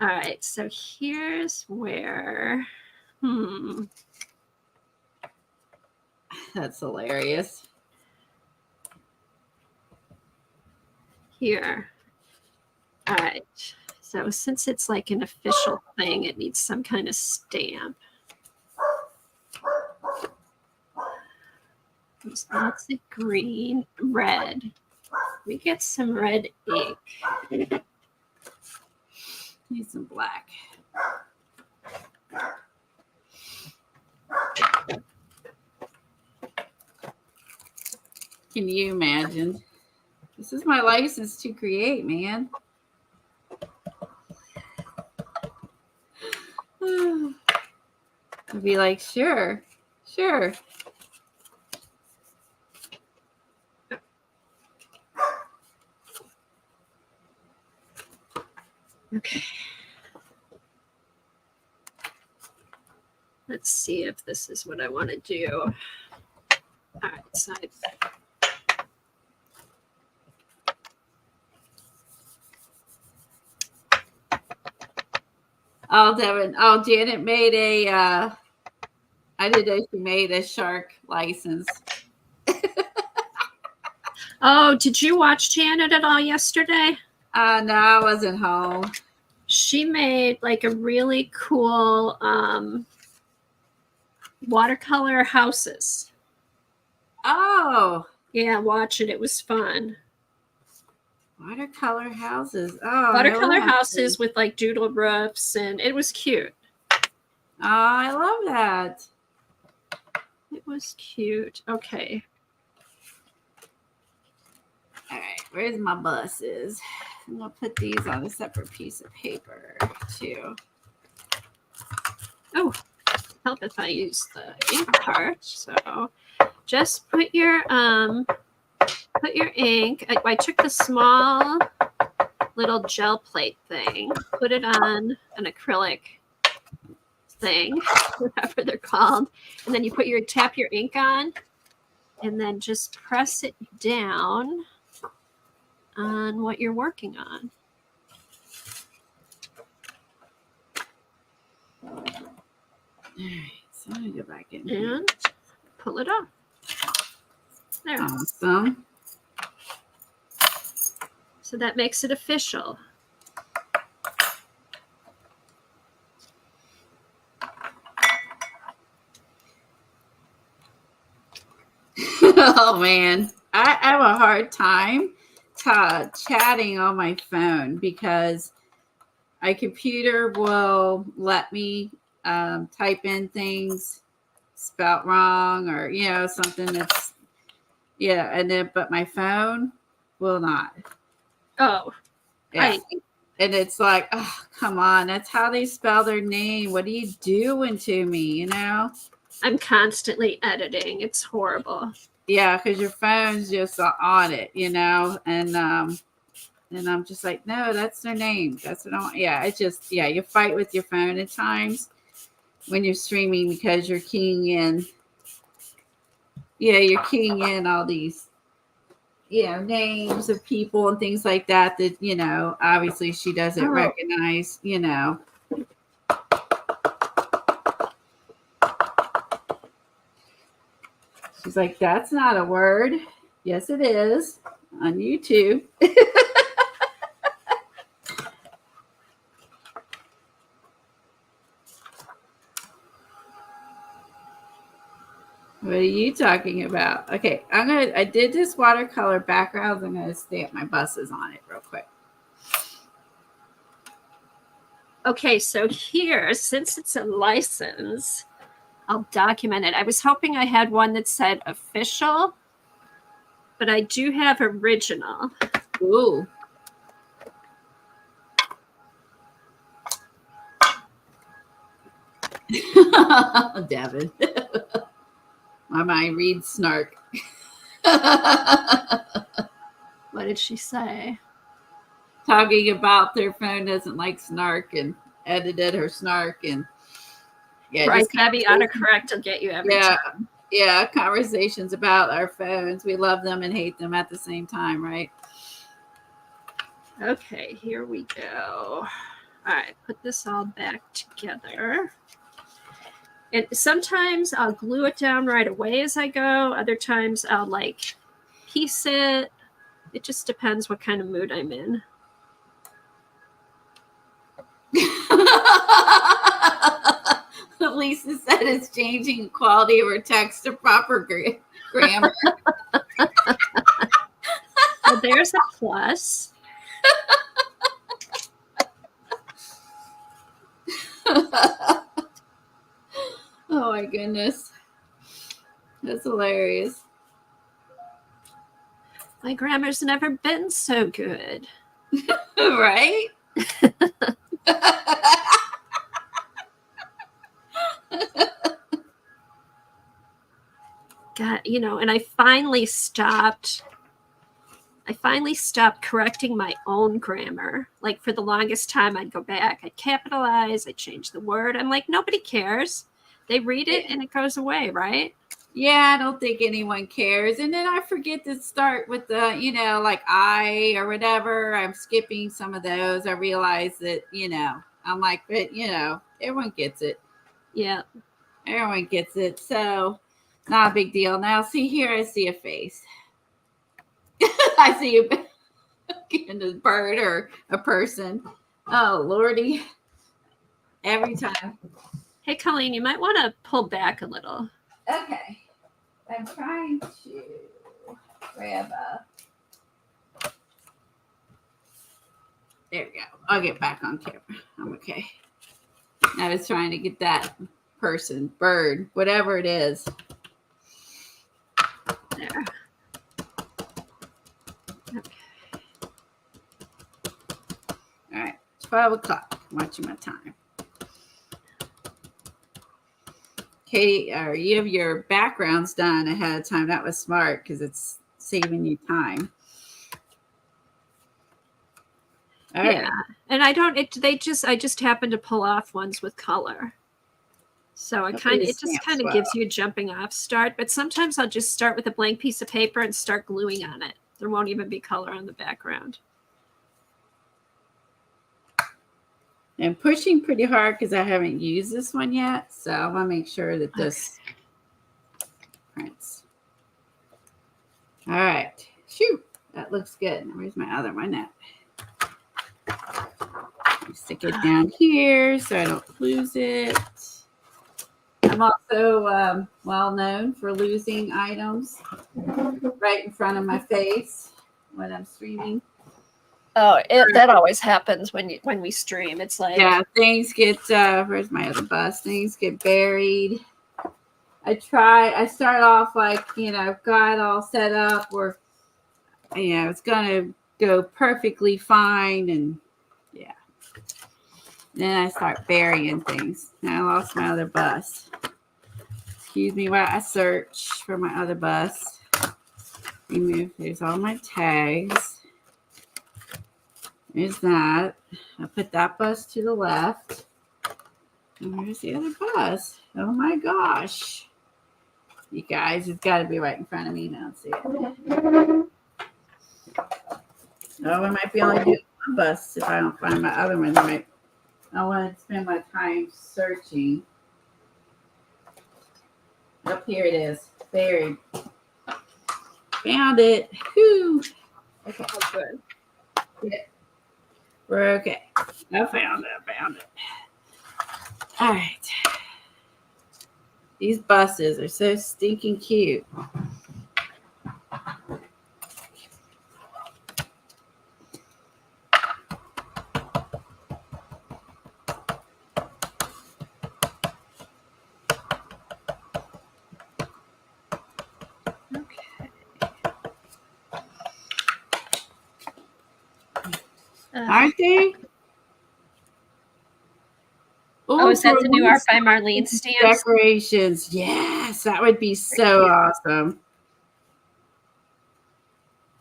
All right, so here's where, That's hilarious. Here. All right, so since it's like an official thing, it needs some kind of stamp. There's lots of green, red. We get some red ink. Need some black. Can you imagine? This is my license to create, man. I'd be like, sure. Okay. Let's see if this is what I want to do. All right, so Oh, Devin. Oh, Janet made a, I didn't know she made a shark license. Oh, did you watch Janet at all yesterday? No, I wasn't home. She made like a really cool watercolor houses. Oh. Yeah, watch it. It was fun. Watercolor houses. Oh. Watercolor houses with like doodle roofs, and it was cute. Oh, I love that. It was cute. Okay. All right, where's my buses? I'm gonna put these on a separate piece of paper too. Oh, help if I use the ink cart. So just put your ink. I took the small little gel plate thing, put it on an acrylic thing, whatever they're called, and then you tap your ink on, and then just press it down on what you're working on. All right, so I'm gonna go back in And pull it off. There. Awesome. So that makes it official. Oh man, I have a hard time chatting on my phone because my computer will let me type in things spelt wrong or something that's and then but my phone will not. Oh, Yeah. And it's like, oh, come on, that's how they spell their name. What are you doing to me, I'm constantly editing. It's horrible. Yeah, because your phone's just on it, and I'm just like, no, that's their name. That's what I want. Yeah, it's just, you fight with your phone at times when you're streaming because you're keying in. Yeah, you're keying in all these, names of people and things like that, obviously she doesn't recognize, She's like, that's not a word. Yes, it is on YouTube. What are you talking about? Okay, I did this watercolor background. I'm gonna stamp my buses on it real quick. Okay, so here, since it's a license, I'll document it. I was hoping I had one that said official, but I do have original. Ooh. Devin. My mind reads snark. What did she say? Talking about their phone doesn't like snark and edited her snark and right, heavy autocorrect will get you every time. Yeah, conversations about our phones. We love them and hate them at the same time, right? Okay, here we go. All right, put this all back together. And sometimes I'll glue it down right away as I go. Other times I'll piece it. It just depends what kind of mood I'm in. Lisa said it's changing the quality of her text to proper grammar. Well, there's a plus. Oh my goodness. That's hilarious. My grammar's never been so good. Right? God, and I finally stopped correcting my own grammar. Like for the longest time, I'd go back, I'd capitalize, I'd change the word. I'm like, nobody cares. They read it and it goes away, right? Yeah, I don't think anyone cares. And then I forget to start with the, like I or whatever. I'm skipping some of those. I realize that, I'm like, but, everyone gets it. Yeah. Everyone gets it. So not a big deal. Now, see here, I see a face. I see a bird or a person. Oh, Lordy. Every time. Hey, Colleen, you might want to pull back a little. Okay. I'm trying to grab there we go. I'll get back on camera. I'm okay. I was trying to get that person, bird, whatever it is. There. 12 o'clock. I'm watching my time. Katie, you have your backgrounds done ahead of time. That was smart because it's saving you time. All yeah. right. And I just happen to pull off ones with color. So it just kind of gives you a jumping off start. But sometimes I'll just start with a blank piece of paper and start gluing on it. There won't even be color on the background. I'm pushing pretty hard because I haven't used this one yet. So I want to make sure that this prints. All right. Shoot. That looks good. Where's my other one at? Stick it down here so I don't lose it. I'm also well known for losing items right in front of my face when I'm streaming. Oh, that always happens when we stream. It's like, yeah, things get where's my other bus? Things get buried. I start off like, got it all set up or it's gonna go perfectly fine, and yeah. Then I start burying things. Now I lost my other bus. Excuse me while I search for my other bus. Remove, there's all my tags. There's that. I'll put that bus to the left. And where's the other bus? Oh my gosh. You guys, it's got to be right in front of me. Now, see it. Oh, I might be only doing one bus if I don't find my other one right. I want to spend my time searching. Up here it is. Buried. Found it. Whew. Okay. oh, good. Yeah. We're okay. I found it. All right. These buses are so stinking cute. Aren't they? Oh, is that the new Art by Marlene stamps? Decorations. Yes, that would be so awesome.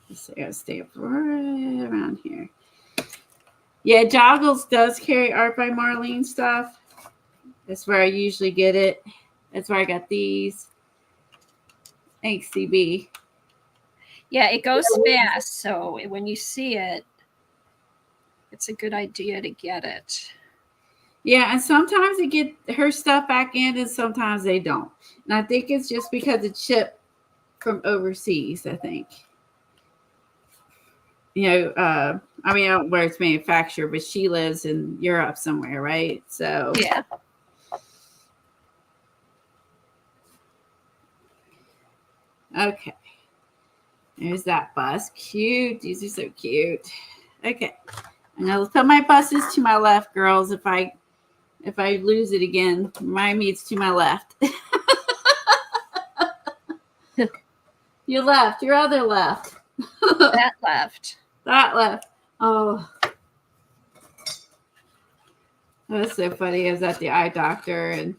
Let's see, I'll stamp right around here. Yeah, Joggles does carry Art by Marlene stuff. That's where I usually get it. That's where I got these. Thanks, CB. Yeah, it goes fast. So when you see it, it's a good idea to get it. Yeah, and sometimes they get her stuff back in and sometimes they don't. And I think it's just because it's shipped from overseas, I think. I don't know where it's manufactured, but she lives in Europe somewhere, right? So yeah. Okay. There's that bus. Cute. These are so cute. Okay. And I'll put my buses to my left, girls. If I lose it again, remind me it's to my left. Your left. Your other left. That left. That left. Oh. That's so funny. I was at the eye doctor and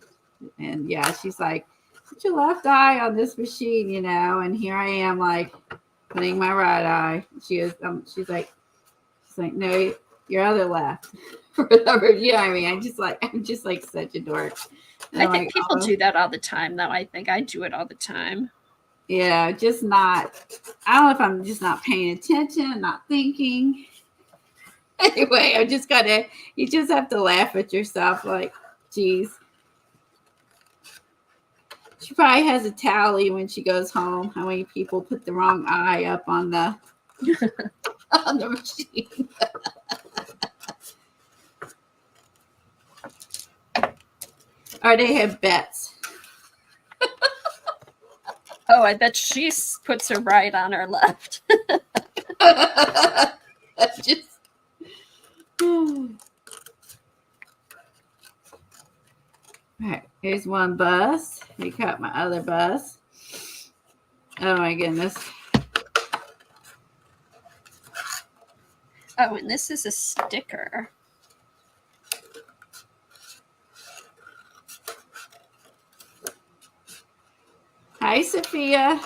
yeah, she's like, put your left eye on this machine, and here I am like putting my right eye. She's like, no, your other left. For whatever, I mean, I'm just like such a dork. And I think people do that all the time, though. I think I do it all the time. Yeah, just not. I don't know if I'm just not paying attention, not thinking. Anyway, you just have to laugh at yourself, like, geez. She probably has a tally when she goes home. How many people put the wrong eye up on the on the machine? Or they have bets. Oh, I bet she puts her right on her left. That's just. All right, here's one bus. We cut my other bus. Oh my goodness. Oh, and this is a sticker. Hi, Sophia.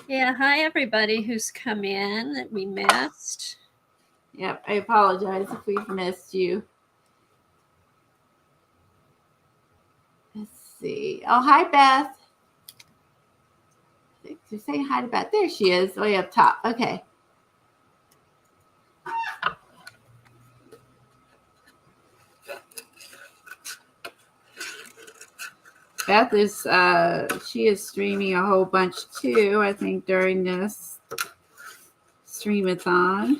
Yeah, hi everybody who's come in that we missed. Yep, I apologize if we've missed you. Let's see. Oh, hi, Beth. You're saying hi to Beth. There she is, way up top. Okay. Beth is she is streaming a whole bunch too, I think, during this streamathon.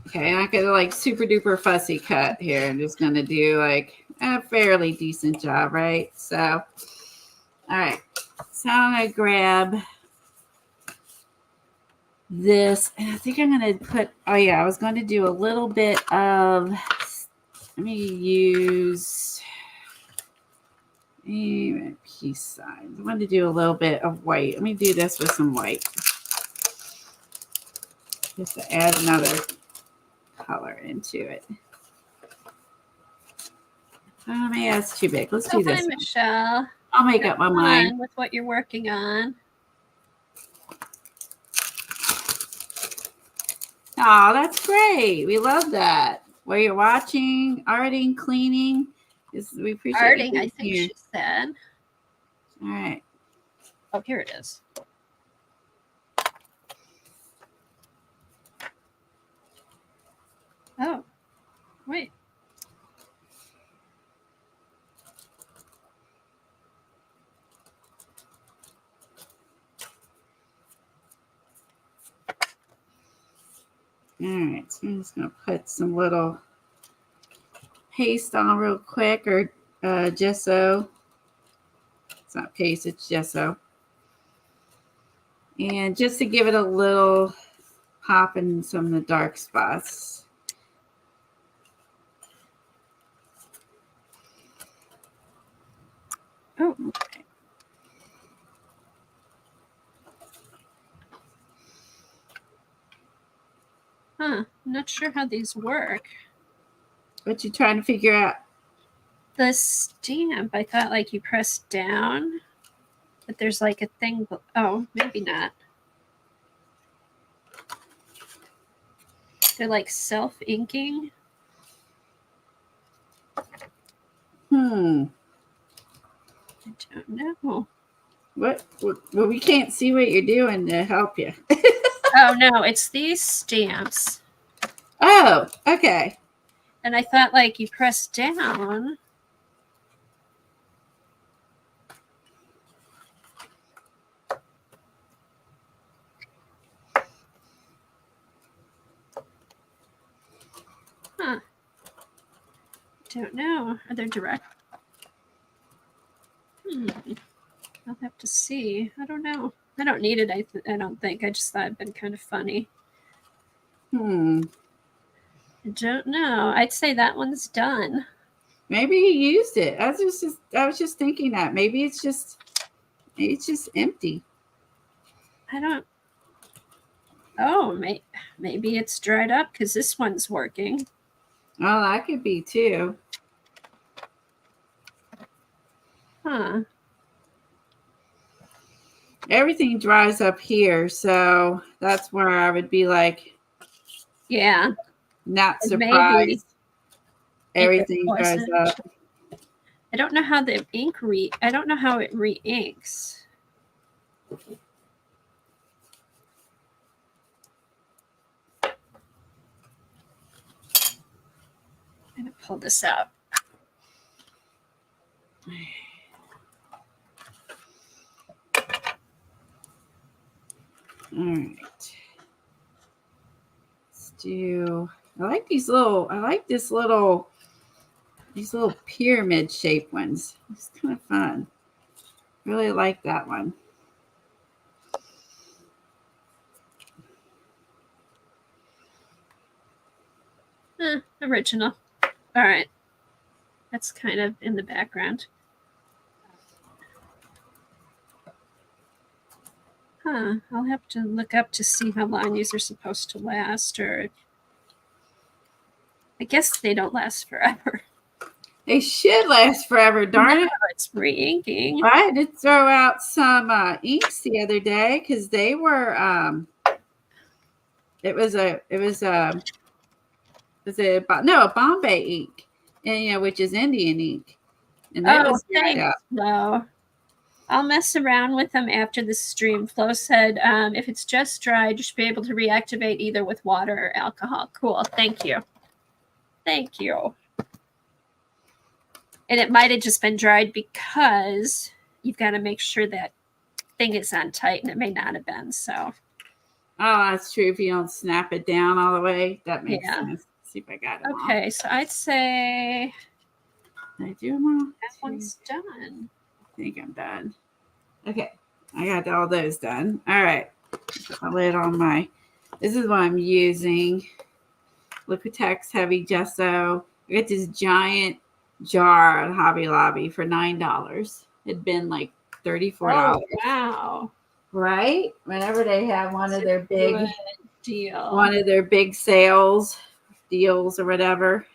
Okay, I'm not gonna like super duper fussy cut here. I'm just gonna do like a fairly decent job, right? So, all right. So I'm gonna grab this, and I think I'm gonna put. Oh yeah, I was going to do a little bit of. Let me use peace signs. I want to do a little bit of white. Let me do this with some white, just to add another color into it. Oh, maybe that's too big. Let's do this. Hi, Michelle. I'll make up my mind with what you're working on. Oh, that's great. We love that. While you're watching, arting, cleaning, we appreciate Arting, you I think here. she said. All right. Oh, here it is. Oh, wait. All right. So I'm just going to put some little paste on real quick, or gesso. It's not paste, it's gesso. And just to give it a little pop in some of the dark spots. Oh, okay. Huh. I'm not sure how these work. What you trying to figure out? The stamp, I thought like you press down, but there's like a thing. Oh, maybe not. They're like self-inking. I don't know. What? Well, we can't see what you're doing to help you. Oh, no, it's these stamps. Oh, okay. And I thought like you press down. Huh. Don't know. Are they direct? I'll have to see. I don't know. I don't need it. I don't think. I just thought it'd been kind of funny. I don't know. I'd say that one's done. Maybe he used it. I was just thinking that maybe it's just empty. I don't. Oh, maybe it's dried up because this one's working. Oh, that could be too. Huh. Everything dries up here, so that's where I would be like, yeah, not surprised. Maybe everything dries up. I don't know how the ink I don't know how it re-inks. I'm gonna pull this out. All right. Let's do. I like these little. These little pyramid shaped ones. It's kind of fun. Really like that one. Original. All right. That's kind of in the background. I'll have to look up to see how long these are supposed to last, or I guess they don't last forever. They should last forever, darn it. It's re-inking. I had to throw out some inks the other day because they were it was a Bombay ink, and which is Indian ink, and that was dried thanks. out. No, I'll mess around with them after the stream. Flo said, if it's just dried, you should be able to reactivate either with water or alcohol. Cool. Thank you. Thank you. And it might have just been dried because you've got to make sure that thing is on tight, and it may not have been. So. Oh, that's true. If you don't snap it down all the way, that makes sense. Let's see if I got it. Okay, so I'd say Did I do them all? that one's done. I think I'm done. Okay, I got all those done. All right, put my lid on my. This is what I'm using. Liquitex Heavy Gesso. I got this giant jar at Hobby Lobby for $9. It'd been like $34. Oh, wow. Right? Whenever they have one of their big sales deals or whatever.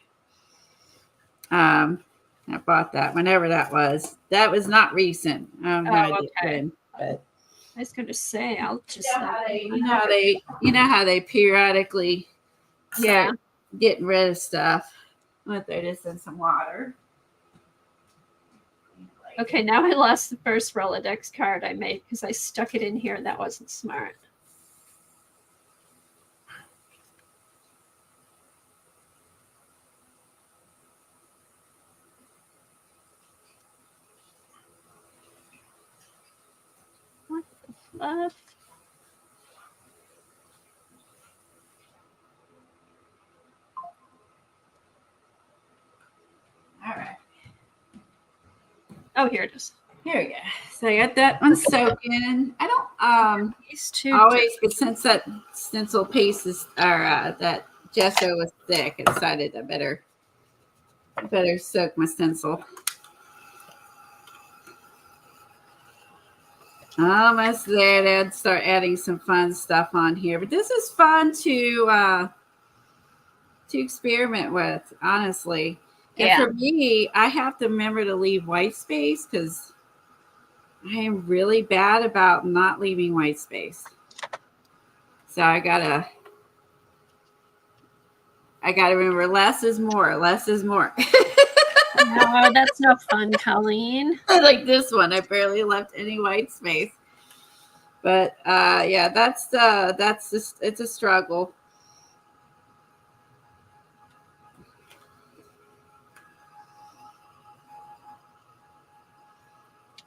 I bought that whenever that was. That was not recent. Okay. But I was going to say, I'll just you know how they periodically start getting rid of stuff. I'm gonna throw this in some water. Okay, now I lost the first Rolodex card I made because I stuck it in here. That wasn't smart. What the fluff? All right. Oh, here it is. Here we go. So I got that one soaking. I don't These two always, but since that stencil piece is that gesso was thick, I decided I better soak my stencil. Almost there. I'd start adding some fun stuff on here, but this is fun to experiment with, honestly. And for me, I have to remember to leave white space because I am really bad about not leaving white space. So I gotta remember less is more. Less is more. No, that's no fun, Colleen. Like this one, I barely left any white space. But yeah, that's just, it's a struggle.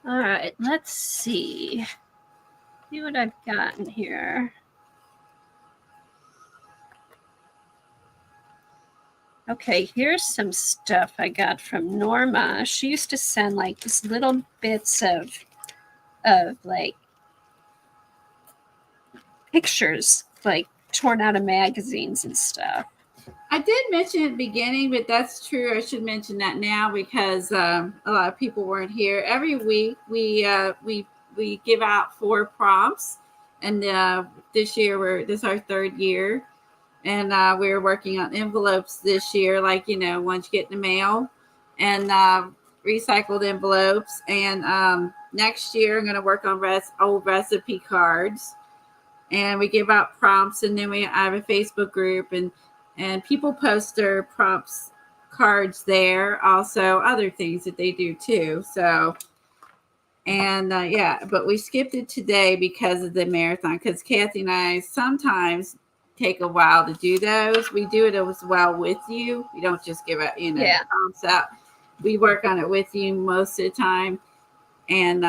All right, let's see what I've got in here. Okay, here's some stuff I got from Norma. She used to send like these little bits of like pictures, like torn out of magazines and stuff. I did mention at the beginning, but that's true. I should mention that now because a lot of people weren't here. Every week we give out 4 prompts, and this year this is our 3rd year, and we're working on envelopes this year, like ones you get in the mail, and recycled envelopes. And next year I'm going to work on old recipe cards, and we give out prompts, and then I have a Facebook group, and people post their prompts cards there. Also other things that they do too. So, and but we skipped it today because of the marathon, because Kathy and I sometimes take a while to do those. We do it as well with you. We don't just give out, the prompts out. We work on it with you most of the time. And,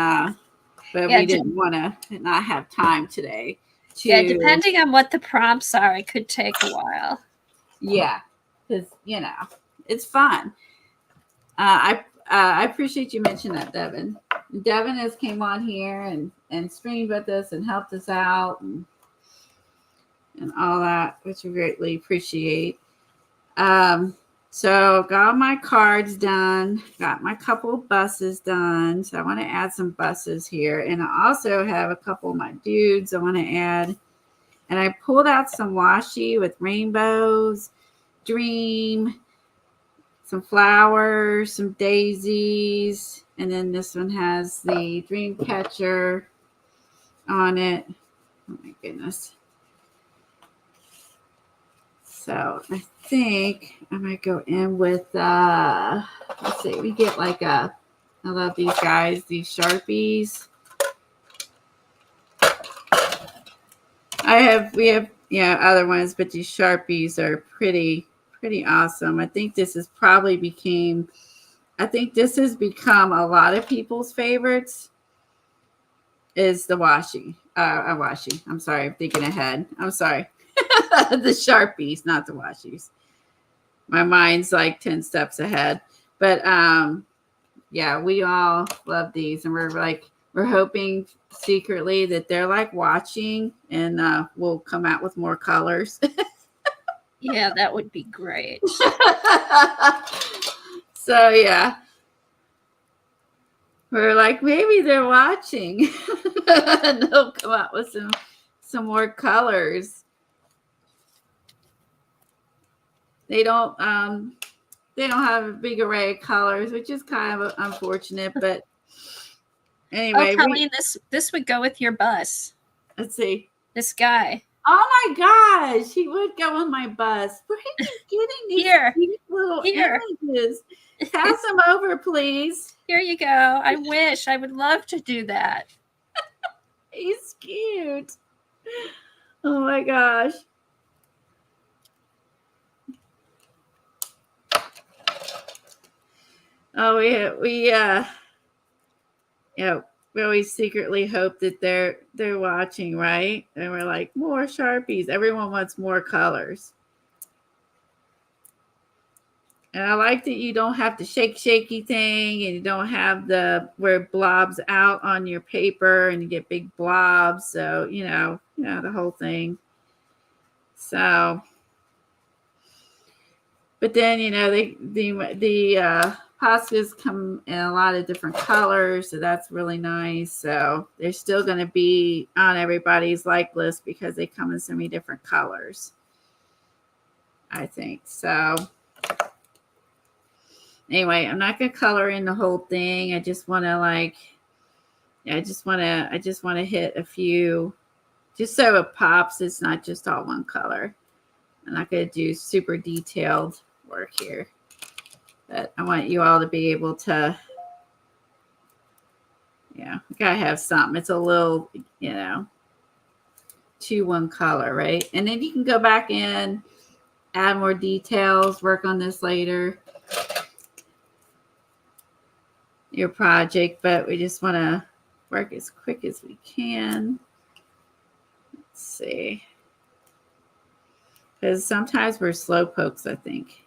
but we didn't want to not have time today. Depending on what the prompts are, it could take a while. Yeah, because it's fun. I appreciate you mentioning that, Devin. Devin has came on here and streamed with us and helped us out and all that, which we greatly appreciate. So got all my cards done, got my couple buses done. So I want to add some buses here. And I also have a couple of my dudes I want to add. And I pulled out some washi with rainbows, dream, some flowers, some daisies. And then this one has the dream catcher on it. Oh my goodness. So I think I might go in with, let's see, we get like I love these guys, these Sharpies. We have, other ones, but these Sharpies are pretty awesome. I think this has become a lot of people's favorites is the washi. Washi. I'm sorry, I'm thinking ahead. I'm sorry. The Sharpies, not the washies. My mind's like 10 steps ahead. But we all love these, and we're hoping secretly that they're like watching, and we'll come out with more colors. Yeah, that would be great. So yeah. We're like, maybe they're watching. And they'll come out with some more colors. They don't have a big array of colors, which is kind of unfortunate, but anyway. Oh, Colleen, this would go with your bus. Let's see. This guy. Oh my gosh, he would go on my bus. Where are you getting these little images? Pass them over, please. Here you go. I wish. I would love to do that. He's cute. Oh my gosh. Oh, we always secretly hope that they're watching, right? And we're like, more Sharpies. Everyone wants more colors. And I like that you don't have the shaky thing, and you don't have where it blobs out on your paper and you get big blobs. So, the whole thing. So, but then, the pastas come in a lot of different colors, so that's really nice. So they're still going to be on everybody's like list because they come in so many different colors, I think. So anyway, I'm not going to color in the whole thing. I just want to I just want to hit a few just so it pops. It's not just all one color. I'm not going to do super detailed work here. But I want you all to be able to, gotta have something. It's a little, 2-1 color, right? And then you can go back in, add more details, work on this later, your project. But we just want to work as quick as we can. Let's see. Because sometimes we're slow pokes, I think.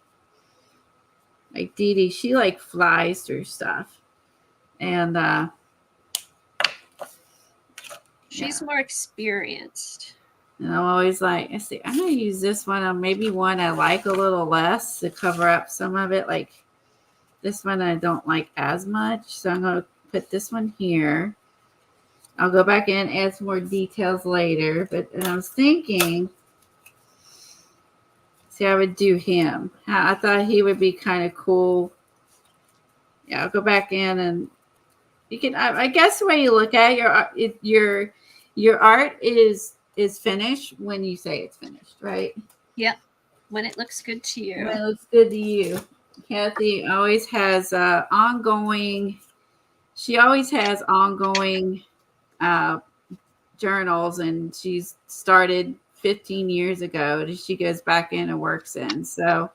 Like Dee Dee, she flies through stuff. And she's more experienced. And I'm always like, I see, I'm gonna use this one on maybe one I like a little less to cover up some of it. Like this one I don't like as much. So I'm gonna put this one here. I'll go back in and add some more details later. But I was thinking, see, I would do him. I thought he would be kind of cool. Yeah, I'll go back in, and you can. I guess the way you look at it, your art is finished when you say it's finished, right? Yep. When it looks good to you. When it looks good to you. Kathy always has ongoing. She always has ongoing journals, and she's started 15 years ago. She goes back in and works in. So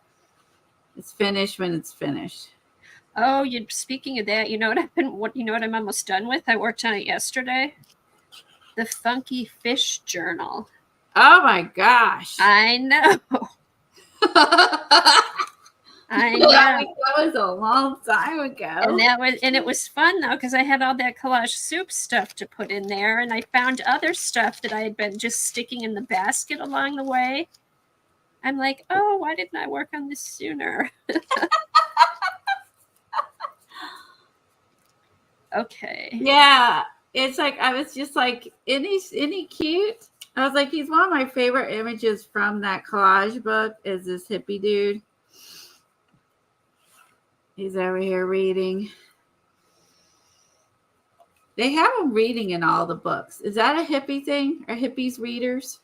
it's finished when it's finished. Oh, speaking of that, you know what I'm almost done with? I worked on it yesterday. The Funky Fish Journal. Oh my gosh. I know. I know. That was a long time ago. And it was fun though, because I had all that collage soup stuff to put in there, and I found other stuff that I had been just sticking in the basket along the way. I'm like, oh, why didn't I work on this sooner? Okay. Yeah, it's like I was just like, isn't he cute? I was like, he's one of my favorite images from that collage book. Is this hippie dude? He's over here reading. They have him reading in all the books. Is that a hippie thing? Are hippies readers?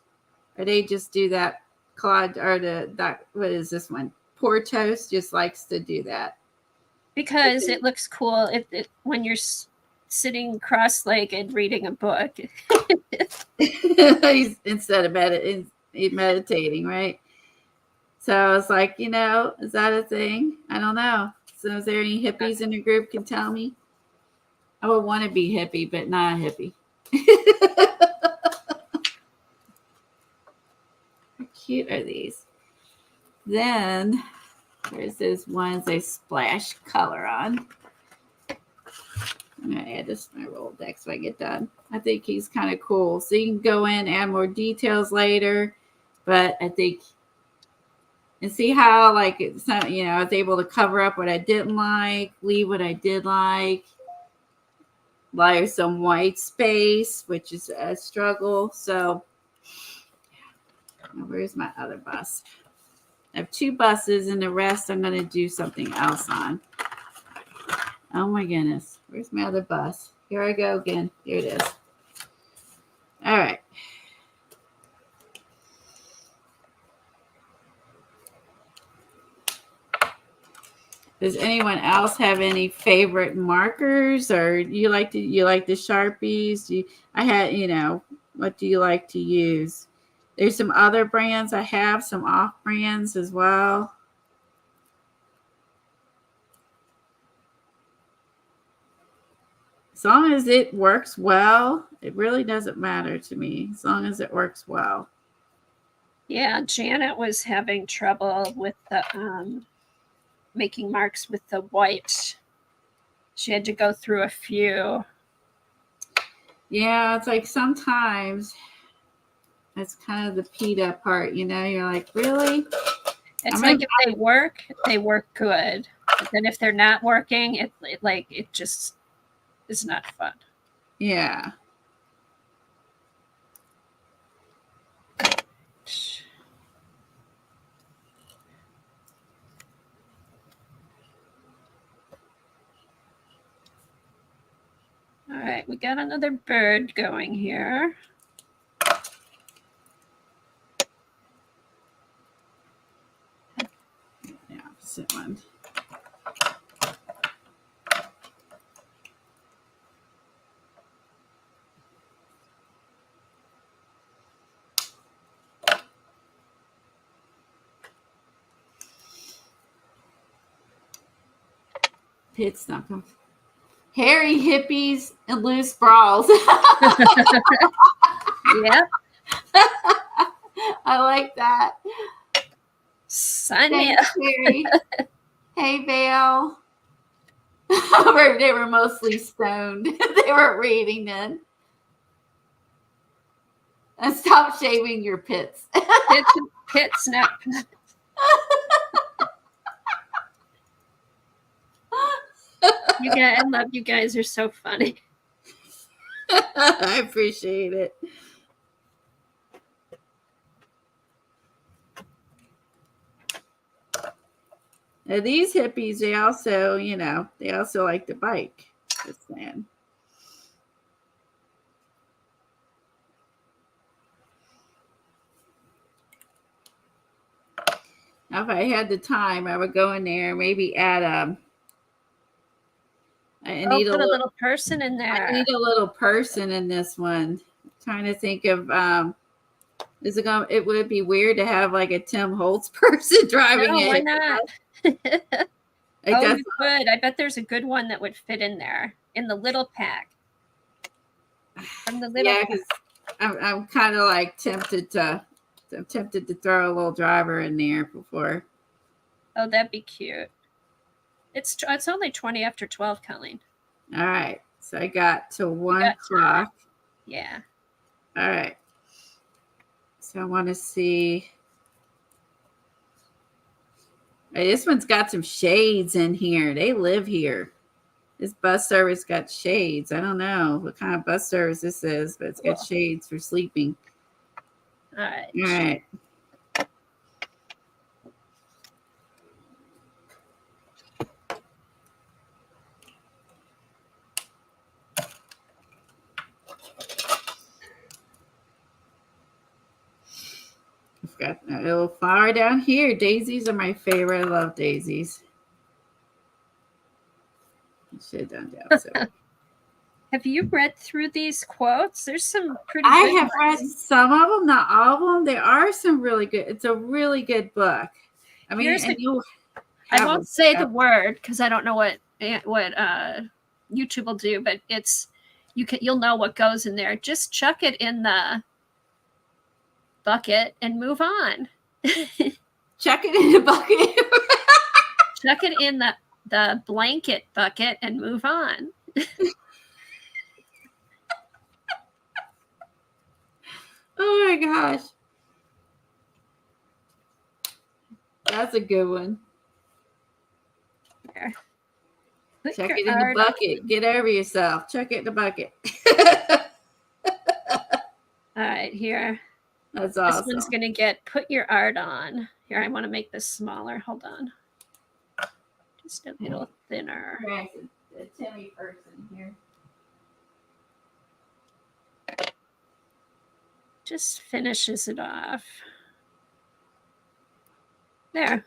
Or they just do that collage or that what is this one? Poor Toast just likes to do that. Because it looks cool when you're sitting cross-legged reading a book. He's instead of meditating, right? So I was like, is that a thing? I don't know. So is there any hippies in the group can tell me? I would want to be hippie, but not a hippie. How cute are these? Then there's those ones they splash color on. I'm going to add this to my Rolodex when I get done. I think he's kind of cool. So you can go in, add more details later. But I think, and see how, like, it's not, I was able to cover up what I didn't like, leave what I did like. There's some white space, which is a struggle. So, where's my other bus? I have 2 buses, and the rest I'm going to do something else on. Oh my goodness. Where's my other bus? Here I go again. Here it is. All right. Does anyone else have any favorite markers, or you like the Sharpies? What do you like to use? There's some other brands I have, some off brands as well. As long as it works well, it really doesn't matter to me, as long as it works well. Yeah, Janet was having trouble with the making marks with the white. She had to go through a few. Yeah, it's like sometimes that's kind of the PETA part, you're like, really? It's like if they work good. But then if they're not working, it just is not fun. Yeah. All right, we got another bird going here. The opposite one. Pit stop. Hairy hippies and loose bras. Yep. I like that. Sign me Thanks, up. Harry. Hey, Val. They were mostly stoned. They weren't reading then. And stop shaving your pits. Pits, not pits. I love you guys. Are so funny. I appreciate it. Now these hippies, they also like to bike. Just saying. Now, if I had the time, I would go in there and maybe add I need put a little person in there. I need a little person in this one. I'm trying to think of it would be weird to have like a Tim Holtz person driving it. Why not? You could. I bet there's a good one that would fit in there in the little pack. From the little because I'm kind of like tempted to throw a little driver in there before. Oh, that'd be cute. It's only 20 after 12, Colleen. All right. So I got to 1 o'clock. Yeah. All right. So I want to see. Hey, this one's got some shades in here. They live here. This bus service got shades. I don't know what kind of bus service this is, but it's got shades for sleeping. All right. All right. I've got a little flower down here. Daisies are my favorite. I love daisies. Should have done that. So. Have you read through these quotes? There's some pretty I good have ones. read some of them, not all of them. There are some really good. It's a really good book. I mean, I won't say the word because I don't know what YouTube will do, but you'll know what goes in there. Just chuck it in the bucket and move on. Chuck it in the bucket. Chuck it in the blanket bucket and move on. Oh my gosh. That's a good one. There. Chuck it in the bucket. Get over yourself. Chuck it in the bucket. All right, here. That's awesome. This one's going to get put your art on. Here, I want to make this smaller. Hold on. Just a little thinner. A Timmy person here. Just finishes it off. There.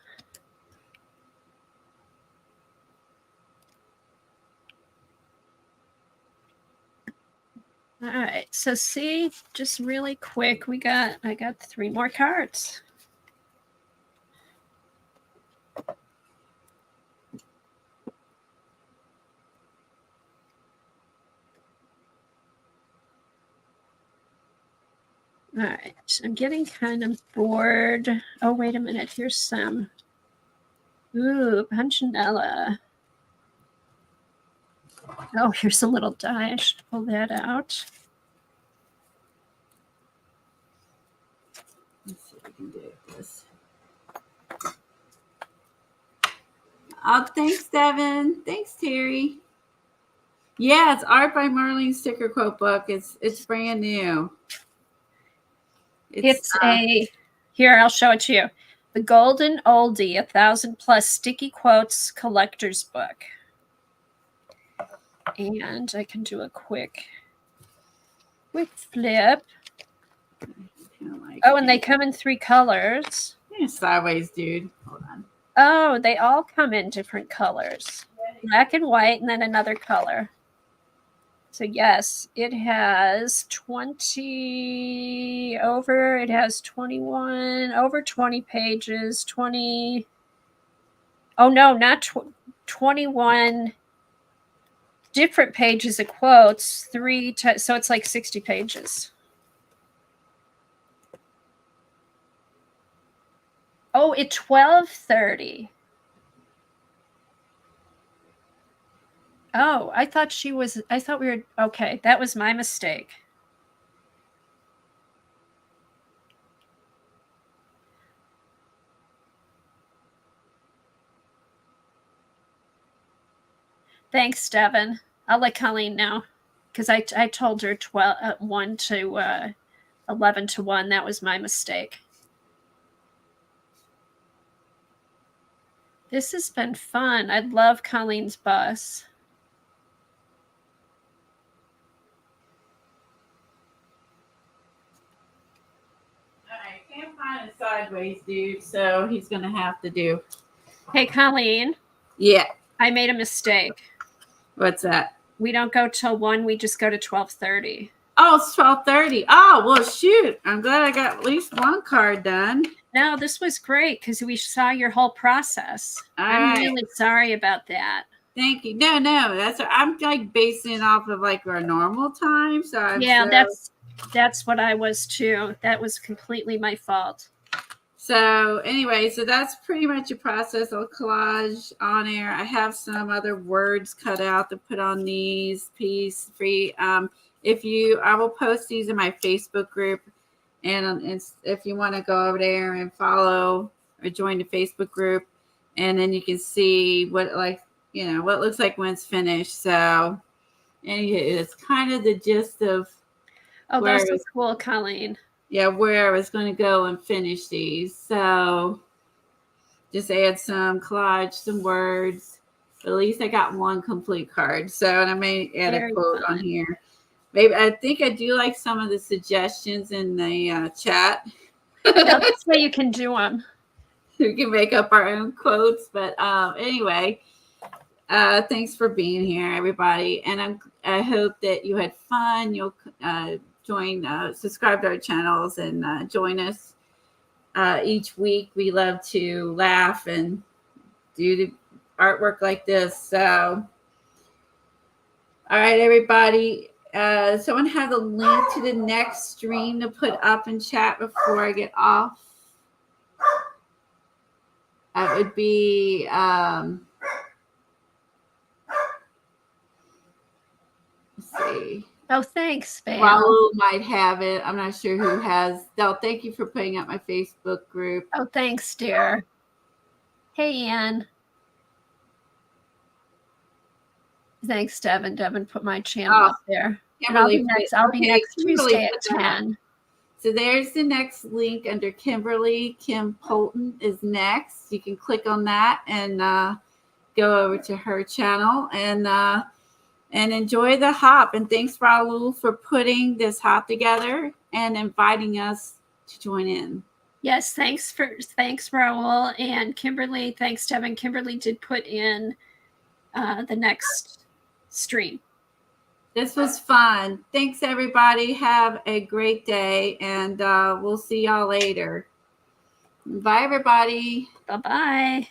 All right. So see, just really quick, I got 3 more cards. All right, I'm getting kind of bored. Oh, wait a minute. Here's some. Ooh, Punchinella. Oh, here's a little die. I should pull that out. Let's see if we can do this. Oh, thanks, Devin. Thanks, Terry. Yeah, it's Art by Marlene sticker quote book. It's brand new. It's here, I'll show it to you. The Golden Oldie, 1,000+ sticky quotes collector's book. And I can do a quick flip. And they come in 3 colors. Yeah, sideways, dude. Hold on. Oh, they all come in different colors. Black and white, and then another color. So yes, it has 20 over, it has 21, over 20 pages, 20. Oh no, not 21 different pages of quotes, so it's like 60 pages. Oh, it's $12.30. Oh, I thought we were, okay, that was my mistake. Thanks, Devin. I'll let Colleen know because I told her 1 to 11 to 1. That was my mistake. This has been fun. I love Colleen's bus. I can't find a sideways, dude, so he's going to have to do. Hey, Colleen. Yeah. I made a mistake. What's that? We don't go till 1. We just go to 12:30. Oh, it's 12:30. Oh, well, shoot. I'm glad I got at least 1 card done. No, this was great because we saw your whole process. I'm really sorry about that. Thank you. No, I'm like basing it off of like our normal time. So that's what I was too. That was completely my fault. So anyway, so that's pretty much a process. I'll collage on air. I have some other words cut out to put on these piece free. I will post these in my Facebook group, and if you want to go over there and follow or join the Facebook group, and then you can see what what it looks like when it's finished. So, and it's kind of the gist of Oh, where those are cool, Colleen. where I was going to go and finish these. So just add some collage, some words. But at least I got one complete card. So, and I may add Very a quote fun. on here. Maybe I think I do like some of the suggestions in the chat. Now, this way you can do them. We can make up our own quotes. But anyway, thanks for being here, everybody. And I hope that you had fun. You'll subscribe to our channels and join us each week. We love to laugh and do the artwork like this. So, all right, everybody. Someone have the link to the next stream to put up in chat before I get off. That would be let's see. Oh, thanks, Val. Raul might have it. I'm not sure who has. Del, thank you for putting up my Facebook group. Oh, thanks, dear. Hey, Ann. Thanks, Devin. Devin put my channel up there. And I'll be next. I'll be next Tuesday at 10. So there's the next link under Kimberly. Kim Polton is next. You can click on that and go over to her channel and enjoy the hop. And thanks, Raul, for putting this hop together and inviting us to join in. Yes, thanks, Raul and Kimberly. Thanks, Devin. Kimberly did put in the next stream. This was fun. Thanks, everybody. Have a great day, and we'll see y'all later. Bye, everybody. Bye-bye.